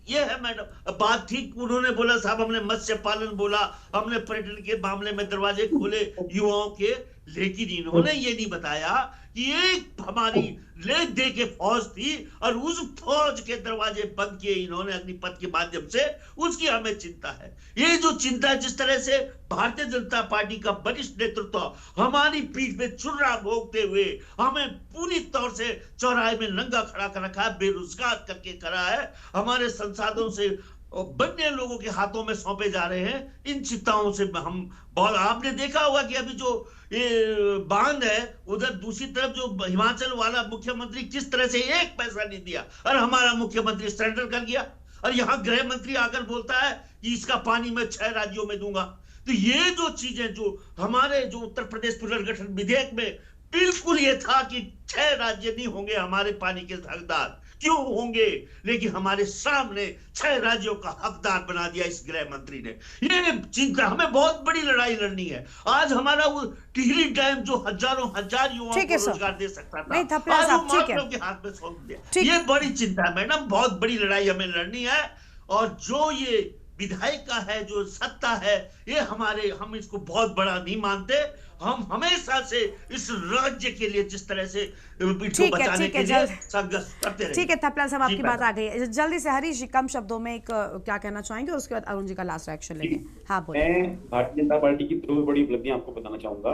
ये है मैडम बात। ठीक उन्होंने बोला साहब, हमने मत्स्य पालन बोला, हमने पर्यटन के मामले में दरवाजे खोले युवाओं के, लेकिन इन्होंने ये नहीं बताया कि एक हमारी ले दे के फौज थी और उस फौज के दरवाजे बंद किए इन्होंने अग्निपथ के माध्यम से, उसकी हमें चिंता है। ये जो चिंता है, जिस तरह से भारतीय जनता पार्टी का वरिष्ठ नेतृत्व हमारी पीठ पे चुर्रा भोगते हुए हमें पूरी तौर से चौराहे में नंगा खड़ा कर रखा है, बेरोजगार करके करा है, हमारे संसाधनों से बन्ने लोगों के हाथों में सौंपे जा रहे हैं। इन चिंताओं से हम बहुत, आपने देखा होगा कि अभी जो ये बांध है, उधर दूसरी तरफ जो हिमाचल वाला मुख्यमंत्री किस तरह से एक पैसा नहीं दिया और हमारा मुख्यमंत्री सरेंडर कर गया, और यहाँ गृह मंत्री आकर बोलता है कि इसका पानी मैं 6 राज्यों में दूंगा। तो ये जो चीजें जो हमारे जो उत्तर प्रदेश पुनर्गठन विधेयक में बिल्कुल ये था कि 6 राज्य नहीं होंगे हमारे पानी के हकदार, क्यों होंगे, लेकिन हमारे सामने 6 राज्यों का हकदार बना दिया इस गृह मंत्री ने। ये चिंता, हमें बहुत बड़ी लड़ाई लड़नी है। आज हमारा वो टिहरी डैम जो हजार युवाओं को रोजगार दे सकता था, आज वो माफियाओं के हाथ में सौंप दिया। ये बड़ी चिंता है मैडम, बहुत बड़ी लड़ाई हमें लड़नी है। और जो ये विधायक का है, जो सत्ता है, ये हम इसको बहुत बड़ा नहीं मानते। हम हमेशा से इस राज्य के लिए जिस तरह से बचाने के लिए संघर्ष करते रहे। ठीक है थपलियाल साहब, आपकी बात आ गई। जल्दी से हरीश जी कम शब्दों में एक क्या कहना चाहेंगे और उसके बाद अरुण जी का लास्ट रिएक्शन लेंगे। हाँ बोलिए। मैं भारतीय जनता पार्टी की 2 बड़ी उपलब्धियां आपको बताना चाहूंगा।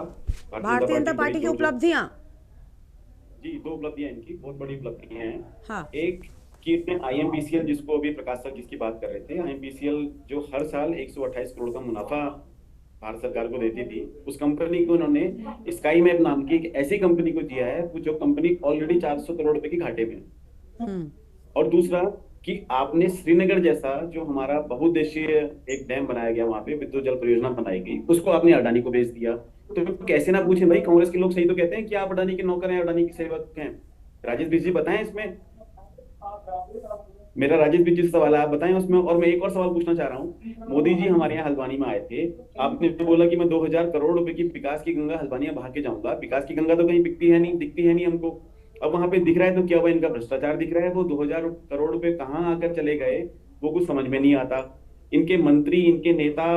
भारतीय जनता पार्टी की उपलब्धियां, जी 2 उपलब्धियां इनकी बहुत बड़ी उपलब्धियां हैं। हाँ। एक कि IMPCL, जिसको अभी प्रकाश सर जिसकी बात कर रहे थे, IMPCL जो हर साल 128 करोड़ का मुनाफा भारत सरकार को देती थी, उस कंपनी को उन्होंने स्काई मैप नाम की एक ऐसी कंपनी को दिया है जो कंपनी ऑलरेडी 400 करोड़ रुपए की घाटे में है। और दूसरा कि आपने श्रीनगर जैसा जो हमारा बहुउद्देशीय एक डैम बनाया गया, वहां पे विद्युत जल परियोजना बनाई गई, उसको आपने अडानी को बेच दिया। तो कैसे ना पूछे भाई, कांग्रेस के लोग सही तो कहते हैं कि आप अडानी के नौकर हैं, अडानी के सेवक हैं। राजेश बिज जी बताएं इसमें, मेरा राजेश बिज जी से सवाल है, आप बताएं उसमें। और मैं एक और सवाल पूछना चाह रहा हूँ, मोदी जी हमारे यहाँ हल्द्वानी में आए थे, आपने बोला कि मैं 2000 करोड़ रुपए की विकास की गंगा हल्द्वानी में बहा के जाऊंगा। विकास की गंगा तो कहीं दिखती है नहीं, दिखती है नहीं हमको। अब वहां पे दिख रहा है तो क्या हुआ, इनका भ्रष्टाचार दिख रहा है। वो 2000 करोड़ रुपए कहाँ आकर चले गए वो कुछ समझ में नहीं आता। इनके मंत्री, इनके नेता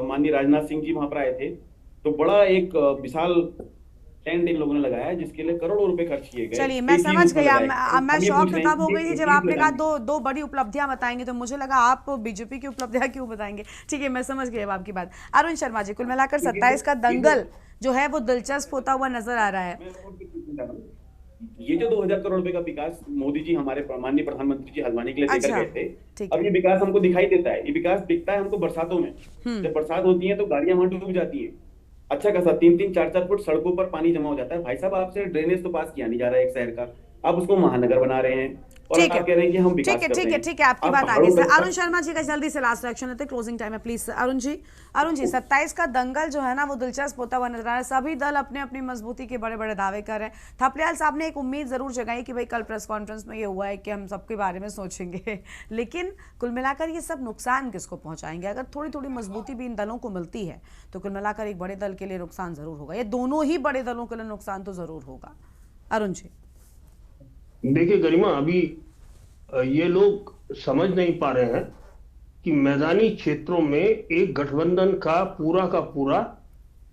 माननीय राजनाथ सिंह जी वहां पर आए थे, तो बड़ा एक विशाल टेंट इन लोगों ने लगाया है जिसके लिए करोड़ों रुपए खर्च किए गए। चलिए, मैं समझ गया। मैं शौक तब हो गई थी जब आपने कहा दो बड़ी उपलब्धियां बताएंगे, तो मुझे लगा आप बीजेपी की उपलब्धियां क्यों बताएंगे। ठीक है, मैं समझ गई अब आपकी बात। अरुण शर्मा जी, कुल मिलाकर 27 का दंगल जो है वो दिलचस्प होता हुआ नजर आ रहा है। ये जो 2000 करोड़ रुपए का विकास मोदी जी हमारे माननीय प्रधानमंत्री जी हल्द्वानी के लिए देकर गए थे, अब ये विकास हमको दिखाई देता है। ये विकास दिखता है हमको बरसातों में, जब बरसात होती है तो गाड़ियां वहां डूब जाती है। अच्छा खासा 3-3, 4-4 फुट सड़कों पर पानी जमा हो जाता है। भाई साहब, आपसे ड्रेनेज तो पास किया नहीं जा रहा है एक शहर का, आप उसको महानगर बना रहे हैं और आप कह रहे हैं कि हम विकास कर रहे हैं। ठीक है, आपकी बात आगे से। अरुण शर्मा जी का जल्दी से लास्ट रिएक्शन लेते हैं, क्लोजिंग टाइम है प्लीज। अरुण जी 27 का दंगल जो है ना वो दिलचस्प होता हुआ नजर आ रहा है। सभी दल अपने अपनी मजबूती के बड़े बड़े दावे कर रहे हैं। थपलियाल साहब ने एक उम्मीद जरूर जगाई कि भाई कल प्रेस कॉन्फ्रेंस में ये हुआ है कि हम सबके बारे में सोचेंगे, लेकिन कुल मिलाकर ये सब नुकसान किसको पहुंचाएंगे? अगर थोड़ी थोड़ी मजबूती भी इन दलों को मिलती है तो कुल मिलाकर एक बड़े दल के लिए नुकसान जरूर होगा। ये दोनों ही बड़े दलों के लिए नुकसान तो जरूर होगा। अरुण जी देखिए गरिमा, अभी ये लोग समझ नहीं पा रहे हैं कि मैदानी क्षेत्रों में एक गठबंधन का पूरा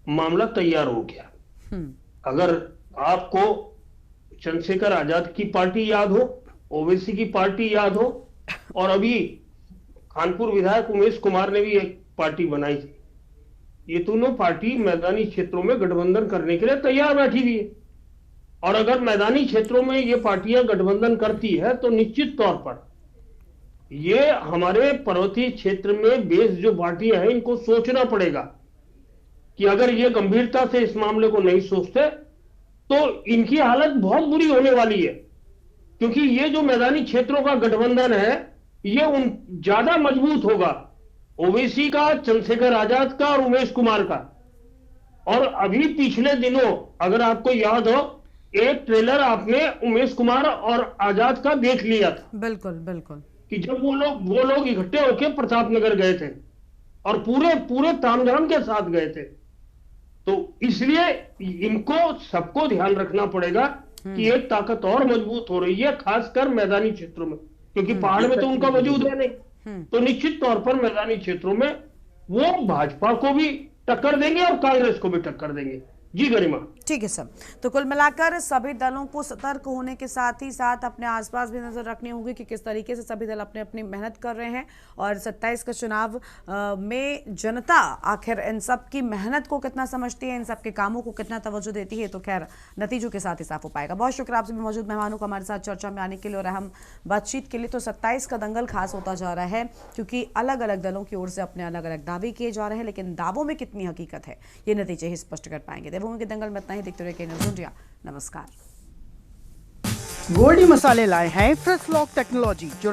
मामला तैयार हो गया। अगर आपको चंद्रशेखर आजाद की पार्टी याद हो, ओवैसी की पार्टी याद हो, और अभी कानपुर विधायक उमेश कुमार ने भी एक पार्टी बनाई थी, ये दोनों पार्टी मैदानी क्षेत्रों में गठबंधन करने के लिए तैयार बैठी हुई है। और अगर मैदानी क्षेत्रों में ये पार्टियां गठबंधन करती है तो निश्चित तौर पर ये हमारे पर्वतीय क्षेत्र में बेस जो पार्टियां हैं इनको सोचना पड़ेगा कि अगर ये गंभीरता से इस मामले को नहीं सोचते तो इनकी हालत बहुत बुरी होने वाली है। क्योंकि ये जो मैदानी क्षेत्रों का गठबंधन है ये ज्यादा मजबूत होगा, ओवैसी का, चंद्रशेखर आजाद का और उमेश कुमार का। और अभी पिछले दिनों अगर आपको याद हो, एक ट्रेलर आपने उमेश कुमार और आजाद का देख लिया था। बिल्कुल बिल्कुल, कि जब वो लोग इकट्ठे होकर प्रतापनगर गए थे और पूरे तामझाम के साथ गए थे। तो इसलिए इनको सबको ध्यान रखना पड़ेगा कि एक ताकत और मजबूत हो रही है, खासकर मैदानी क्षेत्रों में, क्योंकि पहाड़ में तो उनका वजूद है नहीं। तो निश्चित तौर पर मैदानी क्षेत्रों में वो भाजपा को भी टक्कर देंगे और कांग्रेस को भी टक्कर देंगे। जी गरिमा, ठीक है सर। तो कुल मिलाकर सभी दलों को सतर्क होने के साथ ही साथ अपने आसपास भी नजर रखनी होगी कि किस तरीके से सभी दल अपने अपनी मेहनत कर रहे हैं और 27 का चुनाव में जनता आखिर इन सब की मेहनत को कितना समझती है, इन सब के कामों को कितना तवज्जो देती है, तो खैर नतीजों के साथ ही साफ हो पाएगा। बहुत शुक्रिया आपसे भी मौजूद मेहमानों को हमारे साथ चर्चा में आने के लिए और अहम बातचीत के लिए। तो 27 का दंगल खास होता जा रहा है क्योंकि अलग अलग दलों की ओर से अपने अलग अलग दावे किए जा रहे हैं, लेकिन दावों में कितनी हकीकत है ये नतीजे ही स्पष्ट कर पाएंगे। देवभूमि के दंगल में इतना ही। देखते रहिए न्यूज़ इंडिया। नमस्कार। गोल्डी मसाले लाए हैं फ्रेश लॉक टेक्नोलॉजी जो